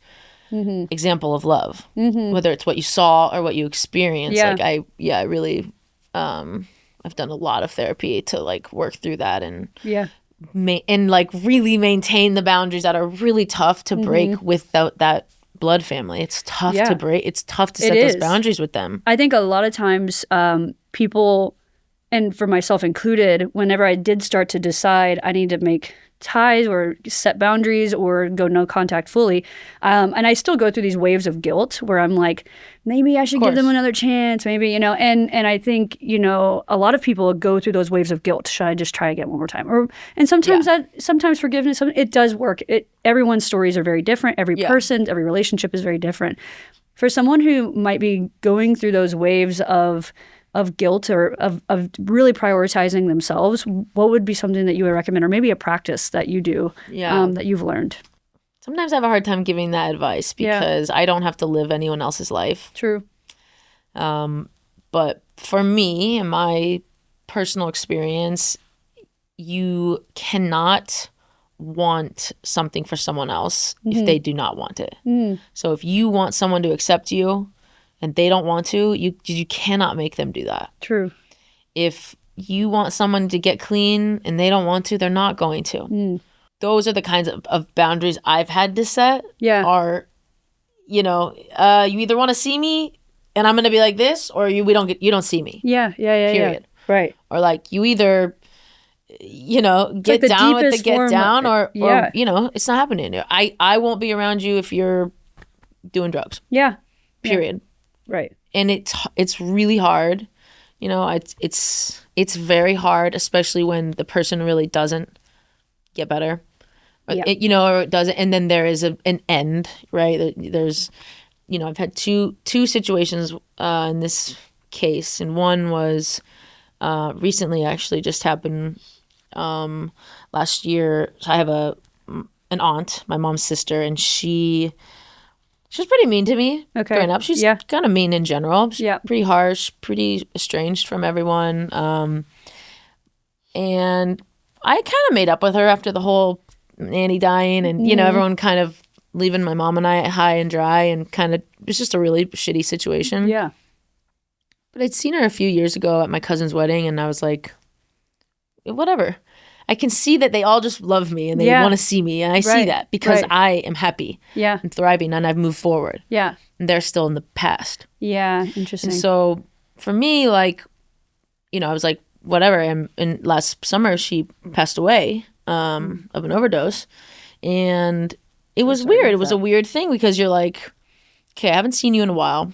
example of love, whether it's what you saw or what you experienced. Like I really I've done a lot of therapy to like work through that and and like really maintain the boundaries that are really tough to break without that blood family. It's tough to break. It's tough to set those boundaries with them. I think a lot of times people, and for myself included, whenever I did start to decide I need to make ties or set boundaries or go no contact fully. And I still go through these waves of guilt where I'm like, maybe I should give them another chance, maybe, you know, and I think, you know, a lot of people go through those waves of guilt. Should I just try again one more time? And sometimes sometimes forgiveness, it does work. Everyone's stories are very different. Every person, every relationship is very different. For someone who might be going through those waves of guilt or of really prioritizing themselves, what would be something that you would recommend, or maybe a practice that you do that you've learned? Sometimes I have a hard time giving that advice because I don't have to live anyone else's life. True. But for me, in my personal experience, you cannot want something for someone else if they do not want it. So if you want someone to accept you, and they don't want to, you cannot make them do that. True. If you want someone to get clean and they don't want to, they're not going to. Those are the kinds of boundaries I've had to set. Yeah. Are, you know, you either want to see me and I'm going to be like this, or you don't see me. Yeah. Period. Yeah. Right. Or like you either, you know, get like down with the get down or, you know, it's not happening. I won't be around you if you're doing drugs. Yeah. Period. Yeah. Right. And it's really hard, you know, it's very hard, especially when the person really doesn't get better, or you know, or it doesn't, and then there is an end, right? There's, you know, I've had two situations in this case, and one was recently actually just happened last year. So I have an aunt, my mom's sister, and she was pretty mean to me growing up. She's kind of mean in general. She's pretty harsh, pretty estranged from everyone. And I kind of made up with her after the whole nanny dying and, you know, everyone kind of leaving my mom and I high and dry, and kind of, it was just a really shitty situation. Yeah. But I'd seen her a few years ago at my cousin's wedding, and I was like, whatever. I can see that they all just love me and they want to see me. And I see that because I am happy and thriving, and I've moved forward. Yeah. And they're still in the past. Yeah. Interesting. And so for me, like, you know, I was like, whatever. And last summer, she passed away of an overdose. And it was weird. It was a weird thing because you're like, okay, I haven't seen you in a while.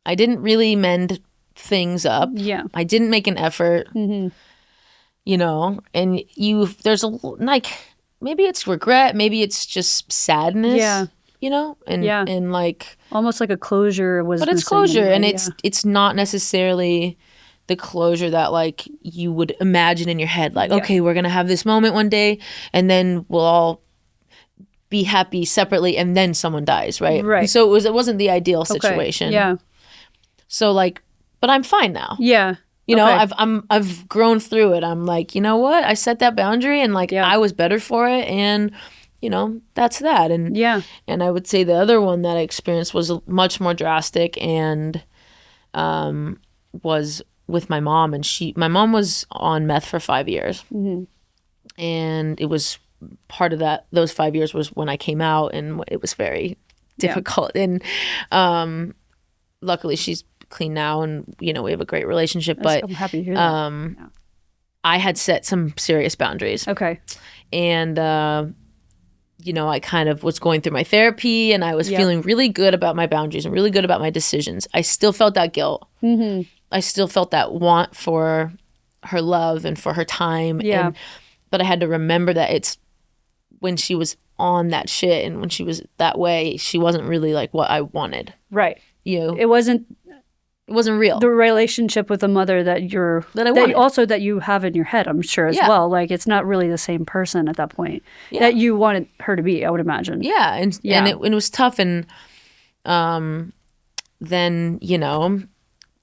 I didn't really mend things up. Yeah. I didn't make an effort. Mm-hmm. You know, and there's like, maybe it's regret, maybe it's just sadness, you know, and like almost like a closure was, but it's closure, and it's not necessarily the closure that like you would imagine in your head, like, okay, we're gonna have this moment one day, and then we'll all be happy separately, and then someone dies, right? And so it wasn't the ideal situation. Yeah. So like, but I'm fine now. Yeah. You know, I've grown through it. I'm like, you know what? I set that boundary, and like I was better for it, and you know, that's that. And and I would say the other one that I experienced was much more drastic, and was with my mom. And my mom was on meth for 5 years, and it was part of that. Those 5 years was when I came out, and it was very difficult. And luckily, she's clean now, and you know, we have a great relationship. But I'm happy to hear that. I had set some serious boundaries. Okay. And you know, I kind of was going through my therapy, and I was feeling really good about my boundaries and really good about my decisions. I still felt that guilt. I still felt that want for her love and for her time. But I had to remember that it's when she was on that shit and when she was that way, she wasn't really like what I wanted. Right. You know, it wasn't real. The relationship with the mother that you have in your head, I'm sure as well. Like, it's not really the same person at that point that you wanted her to be, I would imagine. Yeah. And it was tough. And then, you know,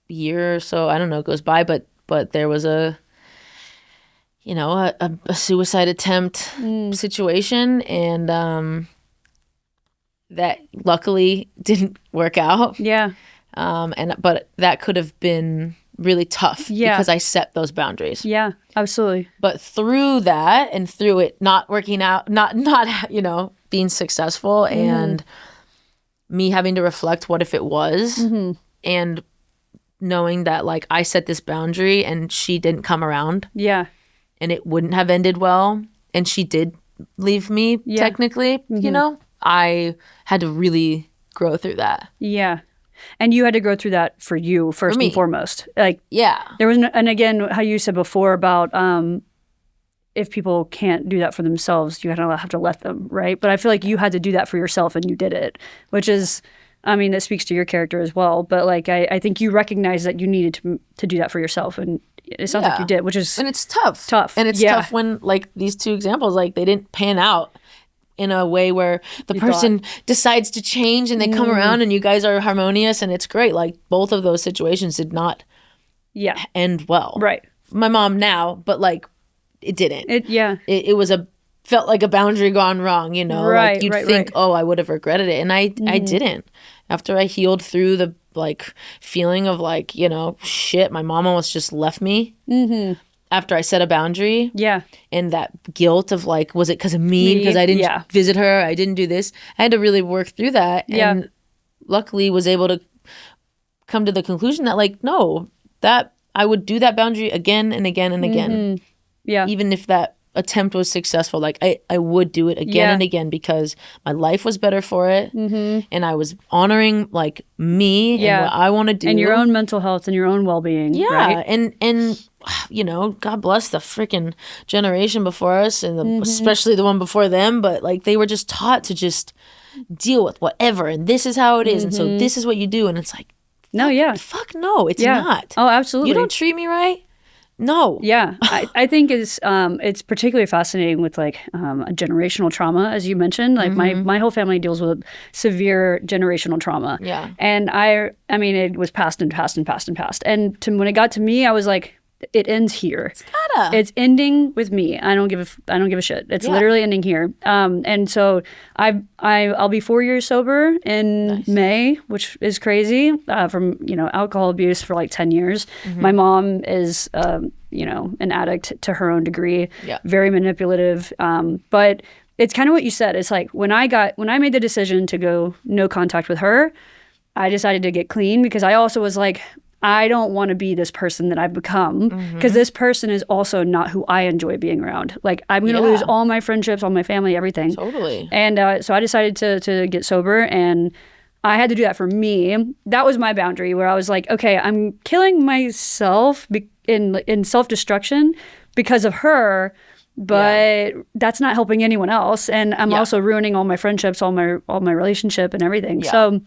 a year or so, I don't know, goes by, but there was a suicide attempt situation, and that luckily didn't work out. Yeah. But that could have been really tough because I set those boundaries. Yeah, absolutely. But through that, and through it not working out, not you know, being successful, and me having to reflect what if it was, and knowing that like I set this boundary and she didn't come around. Yeah. And it wouldn't have ended well, and she did leave me technically, you know, I had to really grow through that. Yeah. And you had to go through that for you first and foremost. Like, there was, and again, how you said before about if people can't do that for themselves, you have to let them, right? But I feel like you had to do that for yourself, and you did it, which is, I mean, that speaks to your character as well. But like, I think you recognize that you needed to do that for yourself, and it sounds like you did, which is, and it's tough, and it's tough when like these two examples, like they didn't pan out in a way where the person decides to change and they come around and you guys are harmonious and it's great. Like both of those situations did not end well. Right. My mom now, but like it didn't. It was felt like a boundary gone wrong, you know? Right. Like you'd think, oh, I would have regretted it. And I didn't. After I healed through the like feeling of like, you know, shit, my mom almost just left me. After I set a boundary. Yeah. And that guilt of like, was it because of me? Because I didn't visit her. I didn't do this. I had to really work through that. Yeah. And luckily was able to come to the conclusion that like, no, that I would do that boundary again and again and again. Yeah. Even if that attempt was successful, like I would do it again and again because my life was better for it. And I was honoring like me and what I want to do. And your own mental health and your own well-being. Yeah. Right? And you know, God bless the freaking generation before us, and especially the one before them, but like they were just taught to just deal with whatever, and this is how it is, and so this is what you do, and it's like, No, yeah. Fuck no, it's not. Oh, absolutely. You don't treat me right? No. Yeah. I think it's particularly fascinating with like a generational trauma, as you mentioned. Like my whole family deals with severe generational trauma. Yeah. And I mean, it was passed and passed and passed and passed. And when it got to me, I was like, it ends here. It's ending with me. I don't give a shit. It's literally ending here. And so I'll be 4 years sober in May, which is crazy. From alcohol abuse for like 10 years. My mom is an addict to her own degree. Very manipulative. But it's kind of what you said. It's like when I made the decision to go no contact with her, I decided to get clean because I also was like, I don't want to be this person that I've become because this person is also not who I enjoy being around. Like I'm going to lose all my friendships, all my family, everything. Totally. And so I decided to get sober, and I had to do that for me. That was my boundary where I was like, okay, I'm killing myself in self-destruction because of her, but that's not helping anyone else. And I'm also ruining all my friendships, all my relationship and everything. Yeah. So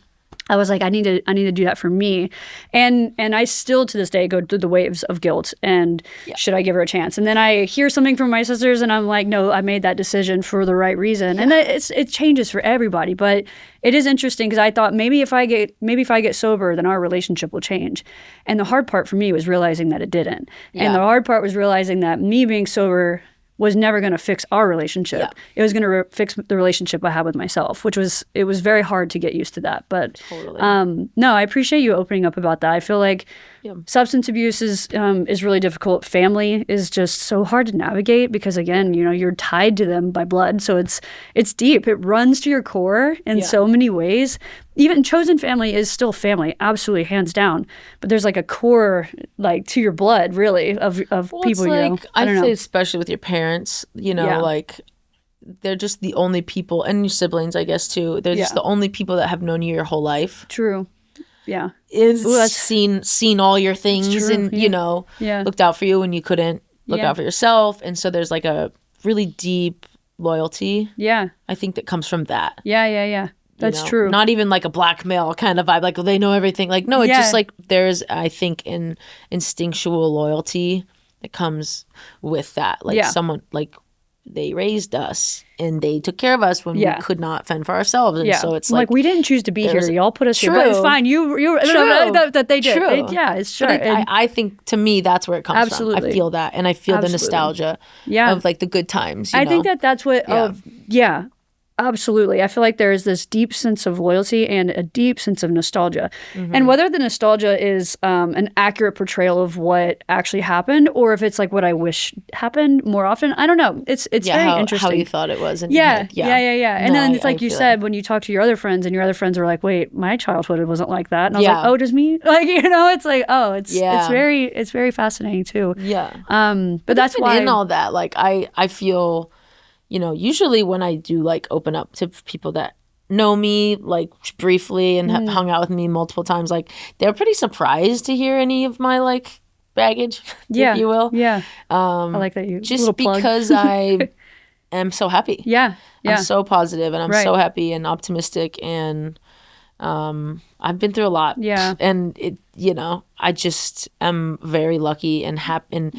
I was like, I need to do that for me. And I still to this day go through the waves of guilt and should I give her a chance? And then I hear something from my sisters and I'm like, no, I made that decision for the right reason. And it changes for everybody. But it is interesting because I thought maybe if I get sober, then our relationship will change. And the hard part for me was realizing that it didn't. Yeah. And the hard part was realizing that me being sober was never going to fix our relationship. Yeah. It was going to fix the relationship I had with myself, it was very hard to get used to that. But no, I appreciate you opening up about that. I feel like substance abuse is really difficult. Family is just so hard to navigate because again, you're tied to them by blood. So it's deep. It runs to your core in so many ways. Even chosen family is still family, absolutely, hands down. But there's like a core, like to your blood, really, of people you know. I'd say especially with your parents, like they're just the only people, and your siblings, I guess too. They're just the only people that have known you your whole life. True. Yeah. Seen all your things and looked out for you when you couldn't look out for yourself, and so there's like a really deep loyalty. Yeah. I think that comes from that. Yeah. That's true. Not even like a blackmail kind of vibe, like they know everything. Like no, it's just like there's, I think, an instinctual loyalty that comes with that. Like someone, like they raised us and they took care of us when we could not fend for ourselves. And so it's like we didn't choose to be here. Y'all put us here, but it's fine. That they did. It's true. I think to me that's where it comes from. I feel that, and I feel the nostalgia of like the good times. I think that's what. Absolutely. I feel like there is this deep sense of loyalty and a deep sense of nostalgia. And whether the nostalgia is an accurate portrayal of what actually happened or if it's like what I wish happened more often, I don't know. It's very interesting. How you thought it was. Yeah. And then it's like you said, when you talk to your other friends and your other friends are like, wait, my childhood wasn't like that. And I was like, oh, just me? Like, it's like, oh, it's very fascinating too. Yeah. But that's why. In all that, like I feel... usually when I do like open up to people that know me like briefly and have hung out with me multiple times, like they're pretty surprised to hear any of my like baggage, if you will. Yeah. I like that you just because I am so happy. Yeah. I'm so positive and I'm so happy and optimistic and I've been through a lot. Yeah. And it, I just am very lucky and happy and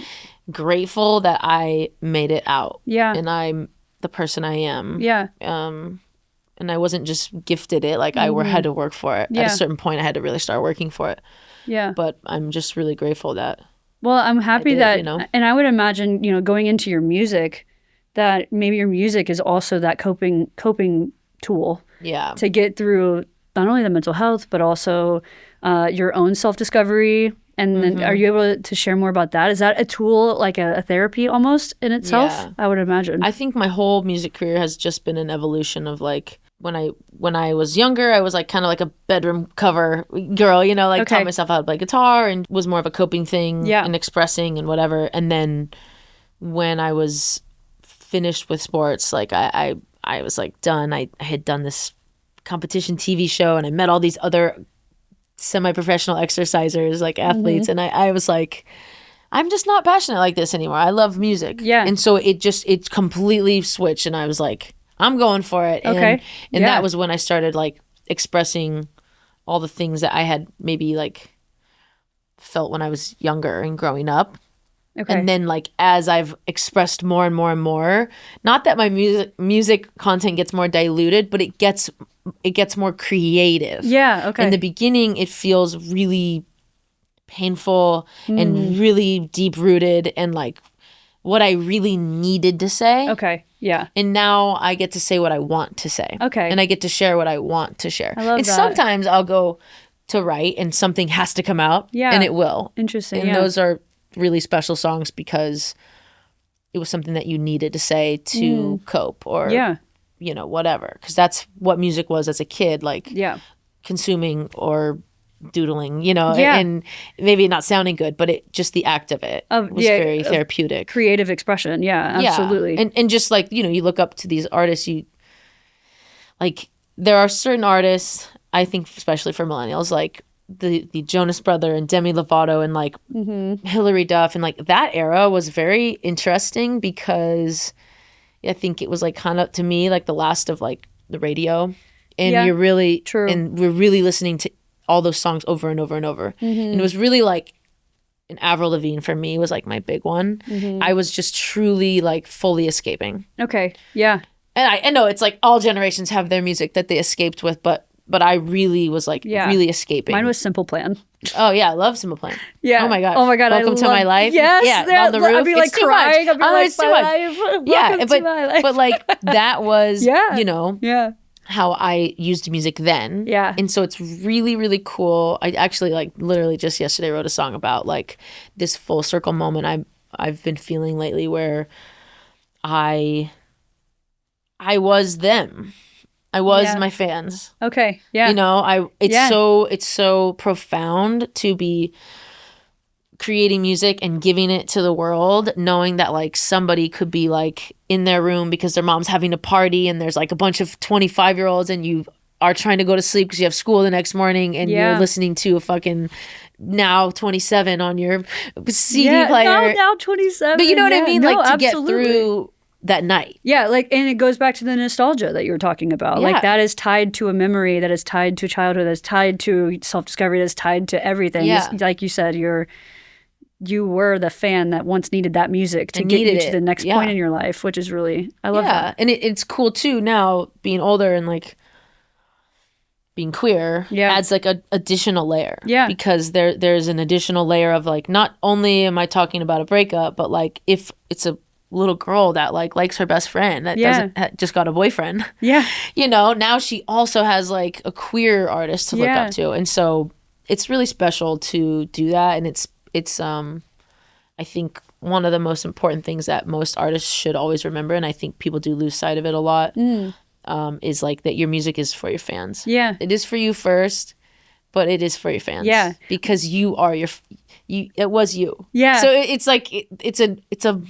grateful that I made it out. Yeah. And I'm the person I am. Yeah. And I wasn't just gifted it. Like I had to work for it. At a certain point, I had to really start working for it. Yeah. But I'm just really grateful that. Well, I'm happy that, and I would imagine, going into your music, that maybe your music is also that coping tool. Yeah. To get through not only the mental health, but also your own self-discovery. And then are you able to share more about that? Is that a tool, like a therapy almost in itself? Yeah. I would imagine. I think my whole music career has just been an evolution of like, when I was younger, I was like kind of like a bedroom cover girl, taught myself how to play guitar and was more of a coping thing and expressing and whatever. And then when I was finished with sports, like I was like done. I had done this competition TV show and I met all these other semi-professional exercisers, like athletes, and I was like, I'm just not passionate like this anymore. I love music. Yeah. And so it completely switched and I was like, I'm going for it. And that was when I started like expressing all the things that I had maybe like felt when I was younger and growing up. Okay. And then like as I've expressed more and more and more, not that my music content gets more diluted, but it gets more creative. Yeah, okay. In the beginning, it feels really painful and really deep rooted and like what I really needed to say. Okay. Yeah. And now I get to say what I want to say. Okay. And I get to share what I want to share. I love and that. Sometimes I'll go to write and something has to come out. Yeah. And it will. Interesting. And those are really special songs because it was something that you needed to say to cope or, you know, whatever. Because that's what music was as a kid, like consuming or doodling, you know, and maybe not sounding good, but it just the act of it was very therapeutic. Creative expression. Yeah, absolutely. And just like, you know, you look up to these artists, you like, there are certain artists, I think, especially for millennials, like the Jonas Brother and Demi Lovato and like Hilary Duff and like that era was very interesting because I think it was like kind of to me like the last of like the radio, and you're really true, and we're really listening to all those songs over and over and over, and it was really like an Avril Lavigne for me was like my big one. I was just truly like fully escaping. Okay, yeah, and I know it's like all generations have their music that they escaped with, but I really was like really escaping. Mine was Simple Plan. Oh yeah, I love Simple Plan. Yeah. Oh my god. Welcome to my life. Yes. Yeah. On the roof. I'd be like it's crying. I'd be like, it's too much. Welcome to my life. But like that was you know how I used music then. Yeah. And so it's really, really cool. I actually like literally just yesterday wrote a song about like this full circle moment I've been feeling lately where I was them. I was my fans. Okay. Yeah. You know, it's so profound to be creating music and giving it to the world, knowing that like somebody could be like in their room because their mom's having a party and there's like a bunch of 25-year-olds and you are trying to go to sleep because you have school the next morning and you're listening to a fucking Now 27 on your CD player. Now 27. But you know what I mean? No, like to absolutely. get through that night. Yeah, like, and it goes back to the nostalgia that you were talking about. Like that is tied to a memory, that is tied to childhood, that is tied to self-discovery, that is tied to everything. Yeah. Like you said, you were the fan that once needed that music to get you to the next point in your life, which is really, I love that. And it's cool too now being older and like being queer adds like an additional layer. Yeah. Because there's an additional layer of like, not only am I talking about a breakup, but like if it's a little girl that like likes her best friend that just got a boyfriend. Yeah. You know, now she also has like a queer artist to look up to. And so it's really special to do that. And it's I think one of the most important things that most artists should always remember, and I think people do lose sight of it a lot, is like that your music is for your fans. Yeah. It is for you first, but it is for your fans. Yeah. Because you are it was you. Yeah. So it's like it's a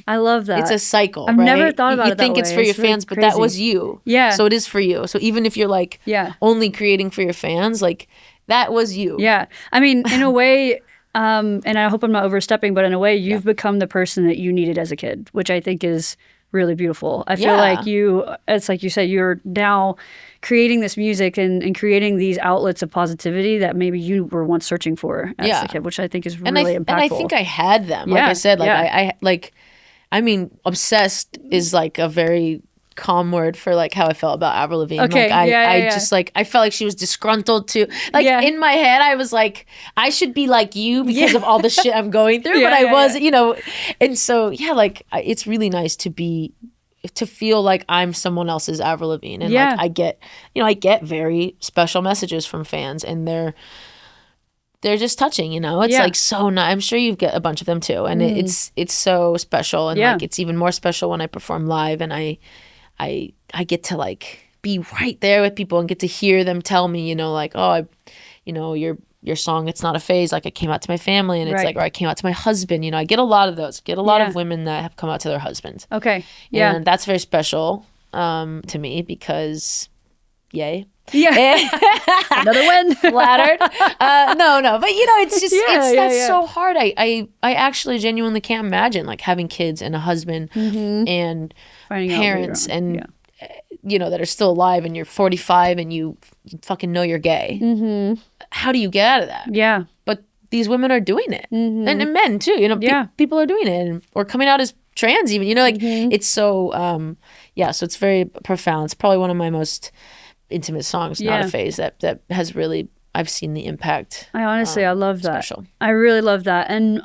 I love that. It's a cycle. I've never thought about it that way. You think it's for your fans, but that was you. Yeah. So it is for you. So even if you're like only creating for your fans, like that was you. Yeah. I mean, in a way, and I hope I'm not overstepping, but in a way, you've become the person that you needed as a kid, which I think is really beautiful. I feel like it's like you said, you're now creating this music and creating these outlets of positivity that maybe you were once searching for as a kid, which I think is really impactful. And I think I had them. Like I said, like I mean, obsessed is like a very calm word for like how I felt about Avril Lavigne. Okay. Like I just like I felt like she was disgruntled too. Like in my head I was like, I should be like you because of all the shit I'm going through. But I wasn't, you know. And so like it's really nice to feel like I'm someone else's Avril Lavigne. And like I get very special messages from fans, and they're just touching, you know. It's like so nice. I'm sure you get a bunch of them too. And it's so special, and like it's even more special when I perform live and I get to like be right there with people and get to hear them tell me, you know, like, oh, your song, It's Not a Phase, like I came out to my family, and it's like, or I came out to my husband, you know. I get a lot of those. Get a lot of women that have come out to their husbands. Okay. Yeah. And that's very special to me because yay. Yeah. Another win. Flattered. No. But you know, it's just that's so hard. I actually genuinely can't imagine like having kids and a husband and finding parents and that are still alive, and you're 45 and you fucking know you're gay. Mm-hmm. How do you get out of that? Yeah. But these women are doing it. Mm-hmm. And men too, people are doing it, or coming out as trans even, it's so, so it's very profound. It's probably one of my most intimate songs, Not a Phase, that has really, I've seen the impact. I honestly, I love that. Special. I really love that. And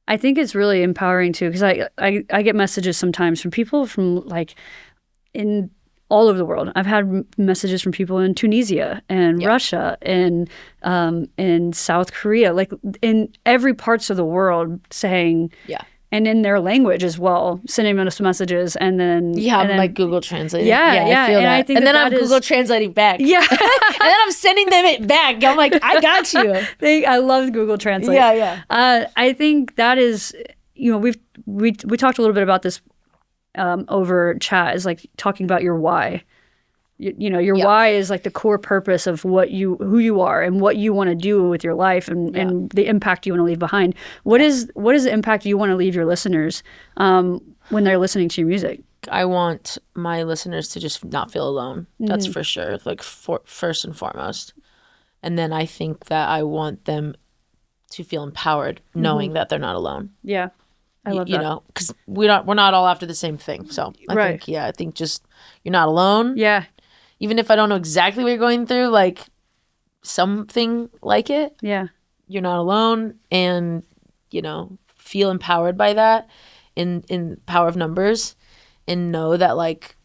I think it's really empowering too, because I get messages sometimes from people from like in all over the world. I've had messages from people in Tunisia and Russia and in South Korea, like in every parts of the world saying, and in their language as well, sending us messages, and then I'm like Google Translate. I feel and that. I think and then I'm Google translating back. Yeah, and then I'm sending them it back. I'm like, I got you. I love Google Translate. Yeah. I think that is, we talked a little bit about this over chat, is like talking about your why. Your why is like the core purpose of who you are and what you want to do with your life, and the impact you want to leave behind. What is the impact you want to leave your listeners when they're listening to your music? I want my listeners to just not feel alone. That's for sure. Like first and foremost. And then I think that I want them to feel empowered knowing that they're not alone. Yeah. I love that. Because we're not all after the same thing. So I think just you're not alone. Yeah. Even if I don't know exactly what you're going through, like something like it. Yeah. You're not alone, and feel empowered by that in power of numbers, and know that like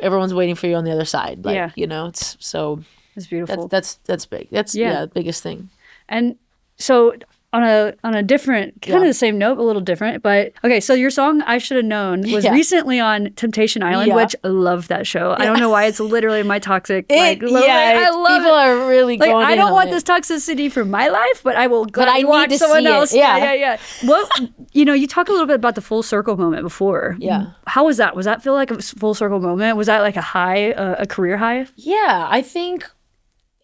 everyone's waiting for you on the other side. Like, it's so. It's beautiful. That's big. That's the biggest thing. And so on a different, kind of the same note, a little different, but okay, so your song I Should Have Known was recently on Temptation Island, which I love that show. I don't know why, it's literally my toxic, I love people it. Are really like, going I don't want this toxicity for my life, but I will gladly watch someone else. Yeah. Well, you talk a little bit about the full circle moment before. Yeah. How was that? Was that feel like a full circle moment? Was that like a high, a career high? Yeah, I think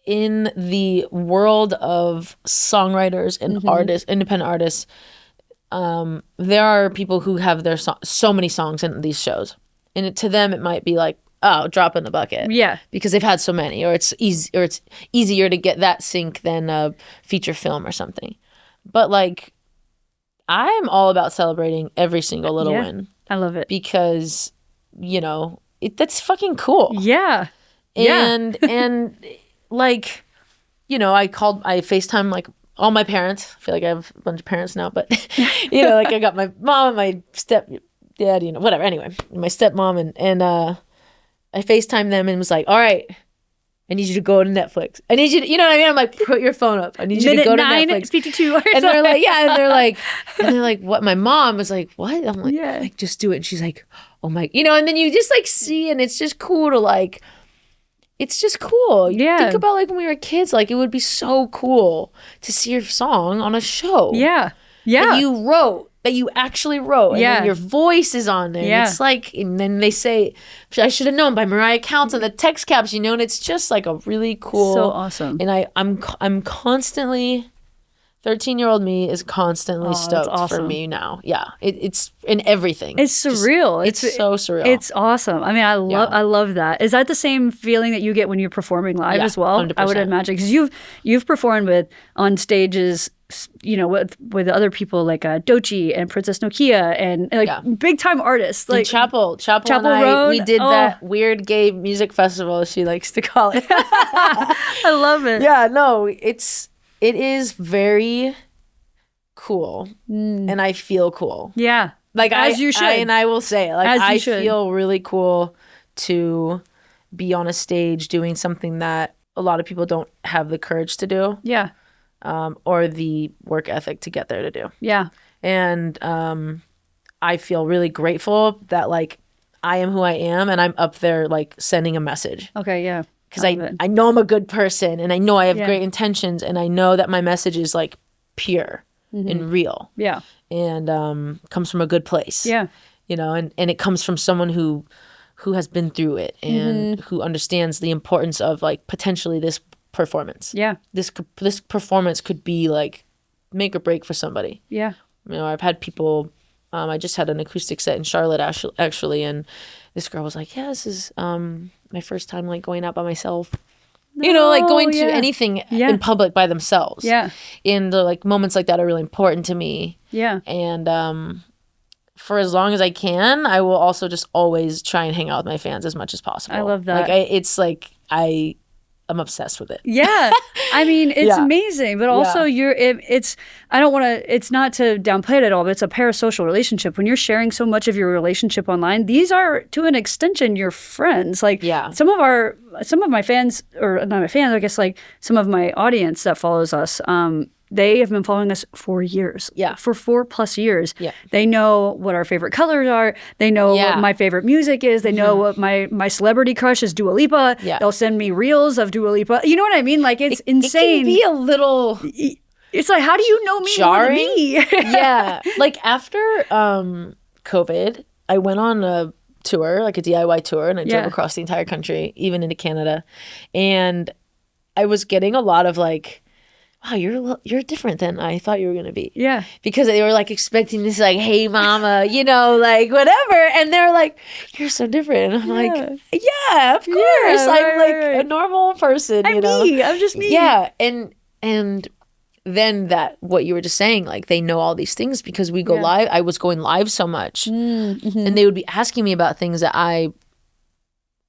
in the world of songwriters and artists, independent artists, there are people who have their so many songs in these shows, and to them it might be like, oh, drop in the bucket, because they've had so many, or it's easier to get that sync than a feature film or something. But like, I'm all about celebrating every single little win. I love it, because that's fucking cool. And like, I FaceTime like all my parents. I feel like I have a bunch of parents now, but like I got my mom and my stepdad, whatever. Anyway, my stepmom, and I FaceTime them and was like, all right, I need you to go to Netflix. I need you to, you know what I mean? I'm like, put your phone up. I need you to go to Netflix. 52 or and they're like, and they're like, what? My mom was like, what? I'm like, just do it. And she's like, oh my, and then you just like see, and it's just cool to like, it's just cool. Yeah. Think about like when we were kids, like it would be so cool to see your song on a show. Yeah. That you wrote, that you actually wrote. And then your voice is on there. Yeah. And it's like, and then they say, I Should Have Known by Mariah Counts on the text caption, and it's just like a really cool. So awesome. And I'm constantly, 13-year-old me is constantly stoked for me now. Yeah. It's in everything. It's surreal. It's so surreal. It's awesome. I mean, I love that. Is that the same feeling that you get when you're performing live as well? 100%. I would imagine, because you've performed on stages, with other people like Doechii and Princess Nokia and like big time artists like Chapel Road. We did that weird gay music festival, she likes to call it. I love it. Yeah, no, it is very cool, and I feel cool. Yeah, like you should. And I will say, like, I should. feel really cool to be on a stage doing something that a lot of people don't have the courage to do. Yeah. Or the work ethic to get there to do. Yeah. And I feel really grateful that like I am who I am, and I'm up there like sending a message. Okay, yeah. Because I know I'm a good person, and I know I have great intentions, and I know that my message is like pure and real. Yeah. And comes from a good place. Yeah. And it comes from someone who has been through it, and who understands the importance of like potentially this performance. Yeah. This performance could be like make or break for somebody. Yeah. I've had people, I just had an acoustic set in Charlotte actually, and this girl was like, yeah, this is my first time like going out by myself. You know, like going to anything in public by themselves. Yeah. And the like moments like that are really important to me. Yeah. And for as long as I can, I will also just always try and hang out with my fans as much as possible. I love that. Like I'm obsessed with it. Yeah. I mean, it's amazing, but also it's not to downplay it at all, but it's a parasocial relationship. When you're sharing so much of your relationship online, these are to an extension your friends. Like some of my fans, or not my fans, I guess like some of my audience that follows us, they have been following us for years. Yeah. For 4+ years. Yeah. They know what our favorite colors are. They know what my favorite music is. They know what my celebrity crush is, Dua Lipa. Yeah. They'll send me reels of Dua Lipa. You know what I mean? Like, it's insane. It can be a little... It's like, how do you know me jarring? More than me? Yeah. Like, after COVID, I went on a tour, like a DIY tour, and I drove across the entire country, even into Canada. And I was getting a lot of like... wow, you're different than I thought you were going to be. Yeah. Because they were like expecting this like, hey mama, you know, like whatever. And they're like, you're so different. And I'm like, yeah, of course. I'm like a normal person, you know. I'm just me. Yeah. And then that, what you were just saying, like they know all these things because we go live. I was going live so much. Mm-hmm. And they would be asking me about things that I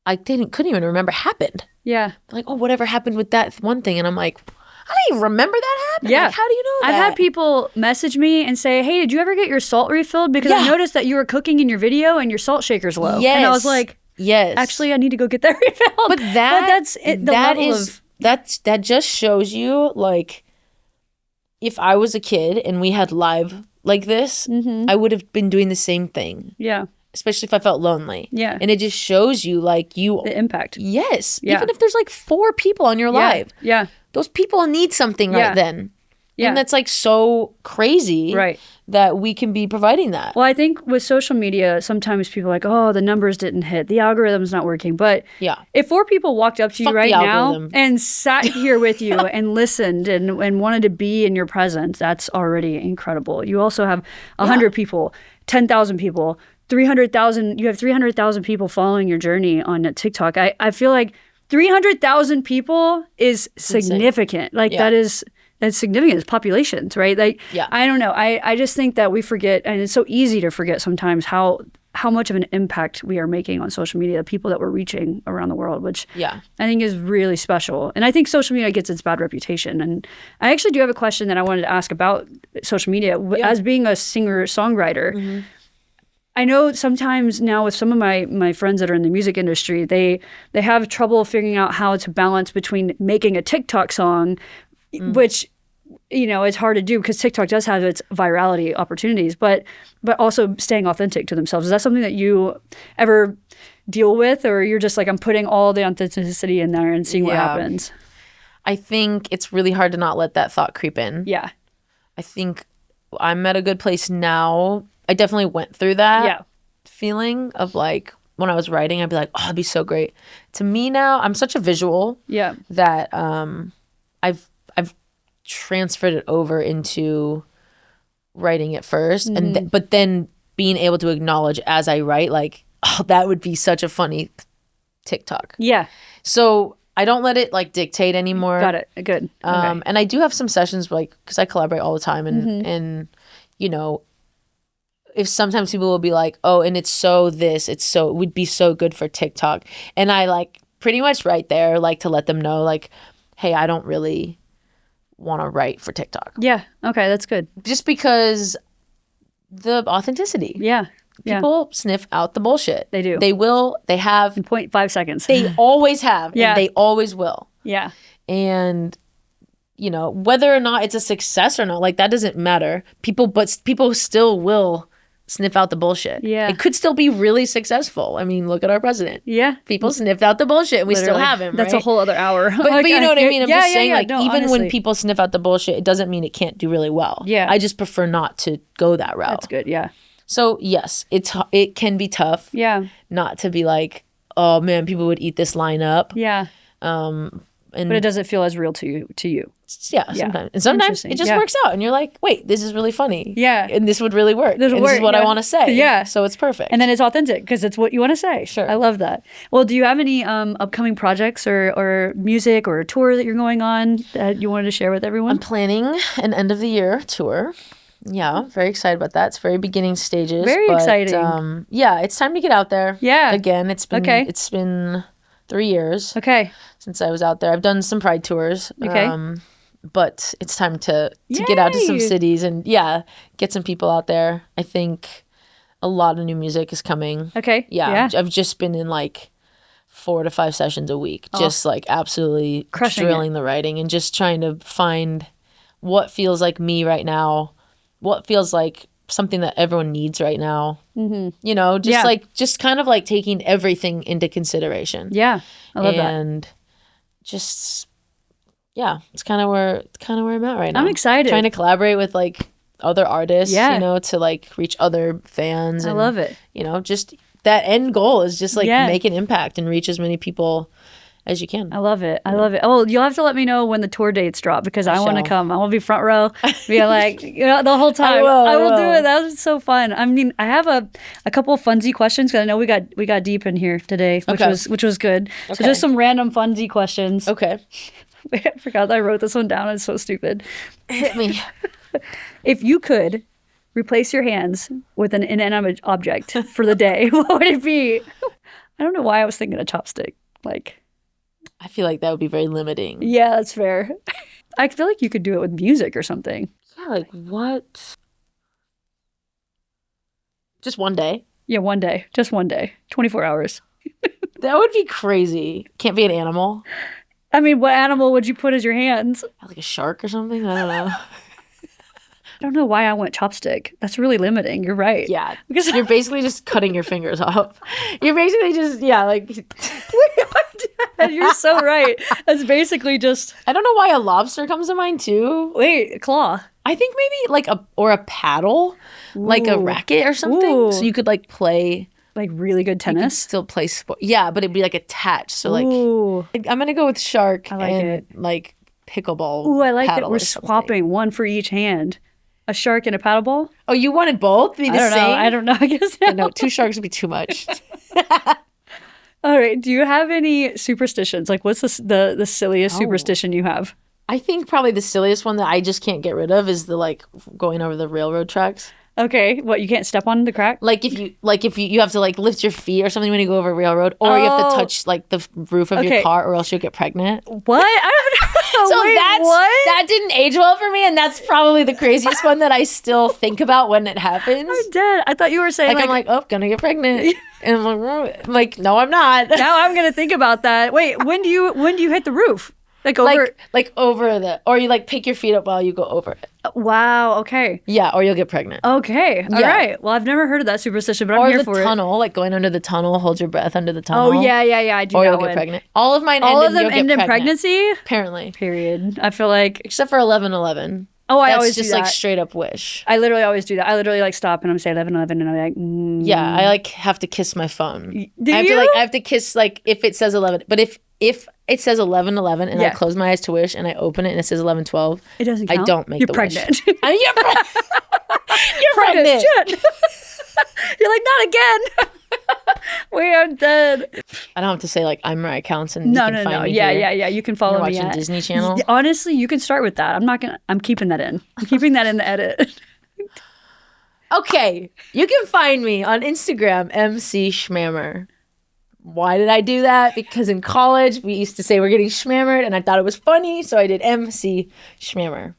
couldn't even remember happened. Yeah. Like, oh, whatever happened with that one thing. And I'm like, I don't even remember that happened. Yeah. Like, how do you know that? I've had people message me and say, hey, did you ever get your salt refilled? Because I noticed that you were cooking in your video and your salt shaker's low. Yes. And I was like, yes. Actually, I need to go get that refilled. But that's it. That just shows you, like, if I was a kid and we had live like this, I would have been doing the same thing. Yeah. Especially if I felt lonely. Yeah. And it just shows you, like, the impact. Yes. Yeah. Even if there's like 4 people on your live. Yeah. Those people need something right then. Yeah. And that's like so crazy that we can be providing that. Well, I think with social media, sometimes people are like, oh, the numbers didn't hit. The algorithm's not working. But if 4 people walked up to you right now and sat here with you and listened and wanted to be in your presence, that's already incredible. You also have 100 people, 10,000 people, 300,000. You have 300,000 people following your journey on TikTok. I feel like 300,000 people is significant. Like that's significant. It's populations, right? Like, I don't know. I just think that we forget, and it's so easy to forget sometimes how much of an impact we are making on social media, the people that we're reaching around the world, which I think is really special. And I think social media gets its bad reputation. And I actually do have a question that I wanted to ask about social media. As being a singer-songwriter, I know sometimes now with some of my friends that are in the music industry, they have trouble figuring out how to balance between making a TikTok song, which, you know, it's hard to do because TikTok does have its virality opportunities, but also staying authentic to themselves. Is that something that you ever deal with, or you're just like, I'm putting all the authenticity in there and seeing what happens? I think it's really hard to not let that thought creep in. Yeah. I think I'm at a good place now. I definitely went through that feeling of like, when I was writing, I'd be like, oh, it'd be so great. To me now, I'm such a visual that I've transferred it over into writing it first. But then being able to acknowledge as I write, like, oh, that would be such a funny TikTok. Yeah. So I don't let it like dictate anymore. Got it. Good. Okay. And I do have some sessions like, because I collaborate all the time and you know, if sometimes people will be like, oh, and it would be so good for TikTok. And I like pretty much right there, like to let them know like, hey, I don't really want to write for TikTok. Yeah. Okay. That's good. Just because the authenticity. Yeah. People sniff out the bullshit. They do. They will. They have. In 0.5 seconds. They always have. Yeah. And they always will. Yeah. And you know, whether or not it's a success or not, like that doesn't matter. People still will sniff out the bullshit. Yeah. It could still be really successful. I mean, look at our president. Yeah. People sniffed out the bullshit and we still have him, That's right? a whole other hour. But you know what I mean? I'm just saying, like, no, even honestly. when people sniff out the bullshit, it doesn't mean it can't do really well. Yeah. I just prefer not to go that route. That's good, yeah. So, yes, it can be tough. Yeah. Not to be like, oh, man, people would eat this line up. Yeah. But it doesn't feel as real to you. Yeah, sometimes. And sometimes it just works out and you're like, wait, this is really funny. Yeah. And this would really work. This is what I want to say. Yeah. So it's perfect. And then it's authentic because it's what you want to say. Sure. I love that. Well, do you have any upcoming projects or music or a tour that you're going on that you wanted to share with everyone? I'm planning an end of the year tour. Yeah, very excited about that. It's very beginning stages. Very exciting. Yeah, it's time to get out there. Yeah. Again, it's been 3 years. Okay. Since I was out there. I've done some Pride tours. Okay. But it's time to get out to some cities and get some people out there. I think a lot of new music is coming. Okay. Yeah. I've just been in like 4 to 5 sessions a week, just like absolutely drilling the writing and just trying to find what feels like me right now, what feels like something that everyone needs right now. Mm-hmm. You know, just kind of like taking everything into consideration. Yeah. I love that. And just it's kind of where I'm at right now. I'm excited. Trying to collaborate with like other artists, you know, to like reach other fans. I love it. You know, just that end goal is just like make an impact and reach as many people as you can. I love it. I love it. Oh, you'll have to let me know when the tour dates drop because I want to come. I want to be front row, be like, the whole time. I will do it. That was so fun. I mean, I have a couple of funsy questions because I know we got deep in here today, which was good. Okay. So just some random funsy questions. Okay. I forgot I wrote this one down. It's so stupid. Hit me. If you could replace your hands with an inanimate object for the day, what would it be? I don't know why I was thinking a chopstick. Like, I feel like that would be very limiting. Yeah, that's fair. I feel like you could do it with music or something. Yeah, like what? Just one day? Yeah, one day. Just one day. 24 hours. That would be crazy. Can't be an animal. I mean, what animal would you put as your hands? Like a shark or something? I don't know. I don't know why I went chopstick. That's really limiting. You're right. Yeah. Because you're basically just cutting your fingers off. You're basically just, like... You're so right. That's basically just... I don't know why a lobster comes to mind too. Wait, a claw. I think maybe like a paddle. Ooh. Like a racket or something. Ooh. So you could like play... Like really good tennis? You could still play sport. Yeah, but it'd be like attached. So like... I'm going to go with shark like pickleball. Ooh, I like that we're swapping one for each hand. A shark and a paddleball? Oh, you wanted both? Be the same? I don't know. I guess no, 2 sharks would be too much. All right. Do you have any superstitions? Like, what's the silliest superstition you have? I think probably the silliest one that I just can't get rid of is the like going over the railroad tracks. Okay, what, you can't step on the crack? Like if you have to like lift your feet or something when you go over a railroad, or you have to touch like the roof of your car, or else you'll get pregnant. What? I don't know. So wait, that didn't age well for me, and that's probably the craziest one that I still think about when it happens. I'm dead. I thought you were saying I'm like, oh, gonna get pregnant, and I'm like, no, I'm not. Now I'm gonna think about that. Wait, when do you hit the roof? Like over or you like pick your feet up while you go over it. Wow. Okay. Yeah, or you'll get pregnant. Okay. All right. Well, I've never heard of that superstition, but I'm here for it. Or the tunnel, like going under the tunnel, hold your breath under the tunnel. Oh yeah. I do. Or you'll get pregnant. All of them end in pregnancy. Apparently. Period. I feel like except for 11:11. Oh, I always do that. That's just like straight up wish. I literally always do that. I literally like stop and I'm saying 11:11 and I'm like, Yeah, I like have to kiss my phone. Do you? I have to kiss like if it says 11, but if it says 11:11 and I close my eyes to wish and I open it and it says 11:12, it doesn't count. I don't make the pregnant. Wish. You're pregnant. You're like, not again. We are dead. I don't have to say like I'm Mariah Counts and you can find me here. Yeah. You can follow me watching Disney Channel. Honestly, you can start with that. I'm keeping that in. I'm keeping that in the edit. Okay, you can find me on Instagram, MC Schmammer. Why did I do that? Because in college, we used to say we're getting schmammered, and I thought it was funny, so I did MC Schmammer.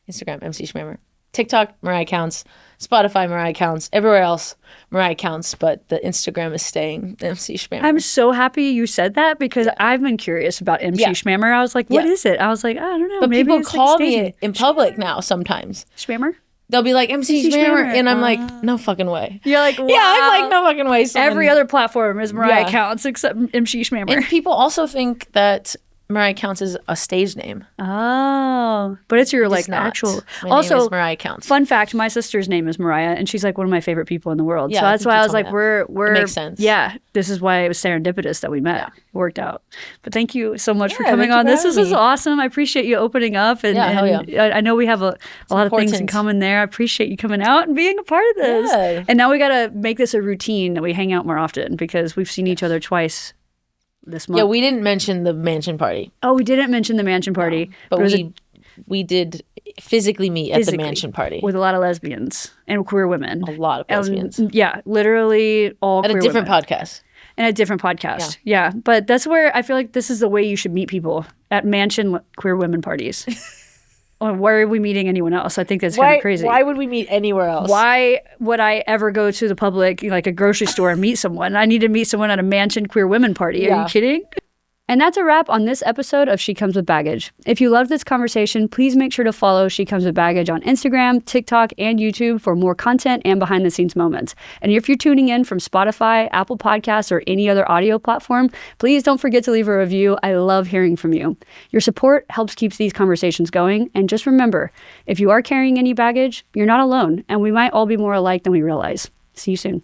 Instagram, MC Schmammer. TikTok, Mariah Counts. Spotify, Mariah Counts. Everywhere else, Mariah Counts, but the Instagram is staying MC Schmammer. I'm so happy you said that because I've been curious about MC Schmammer. I was like, what is it? I was like, I don't know. But maybe people call me in public now sometimes. Schmammer? They'll be like, MC Schmammer. And I'm like, no fucking way. You're like, wow. Yeah, I'm like, no fucking way. Every other platform is Mariah Counts except MC Schmammer. And people also think that Mariah Counts is a stage name. Oh, but it's your like actual. My also, name is Mariah Counts. Fun fact: my sister's name is Mariah, and she's like one of my favorite people in the world. Yeah, so that's why I was like, we're. It makes sense. Yeah, this is why it was serendipitous that we met. Yeah. It worked out. But thank you so much for coming on. This is awesome. I appreciate you opening up, and I know we have a lot of things in common there. I appreciate you coming out and being a part of this. Yeah. And now we got to make this a routine that we hang out more often because we've seen each other twice this month. Yeah, we didn't mention the mansion party. Oh, we didn't mention the mansion party. No, but we did physically meet at the mansion party. With a lot of lesbians and queer women. A lot of lesbians. Yeah, literally all queer women. At a different podcast. And a different podcast. Yeah. But that's where I feel like this is the way you should meet people, at mansion queer women parties. Why are we meeting anyone else? I think that's kind of crazy. Why would we meet anywhere else? Why would I ever go to the public, like a grocery store, and meet someone? I need to meet someone at a mansion queer women party. Are you kidding? And that's a wrap on this episode of She Comes With Baggage. If you loved this conversation, please make sure to follow She Comes With Baggage on Instagram, TikTok, and YouTube for more content and behind-the-scenes moments. And if you're tuning in from Spotify, Apple Podcasts, or any other audio platform, please don't forget to leave a review. I love hearing from you. Your support helps keep these conversations going. And just remember, if you are carrying any baggage, you're not alone, and we might all be more alike than we realize. See you soon.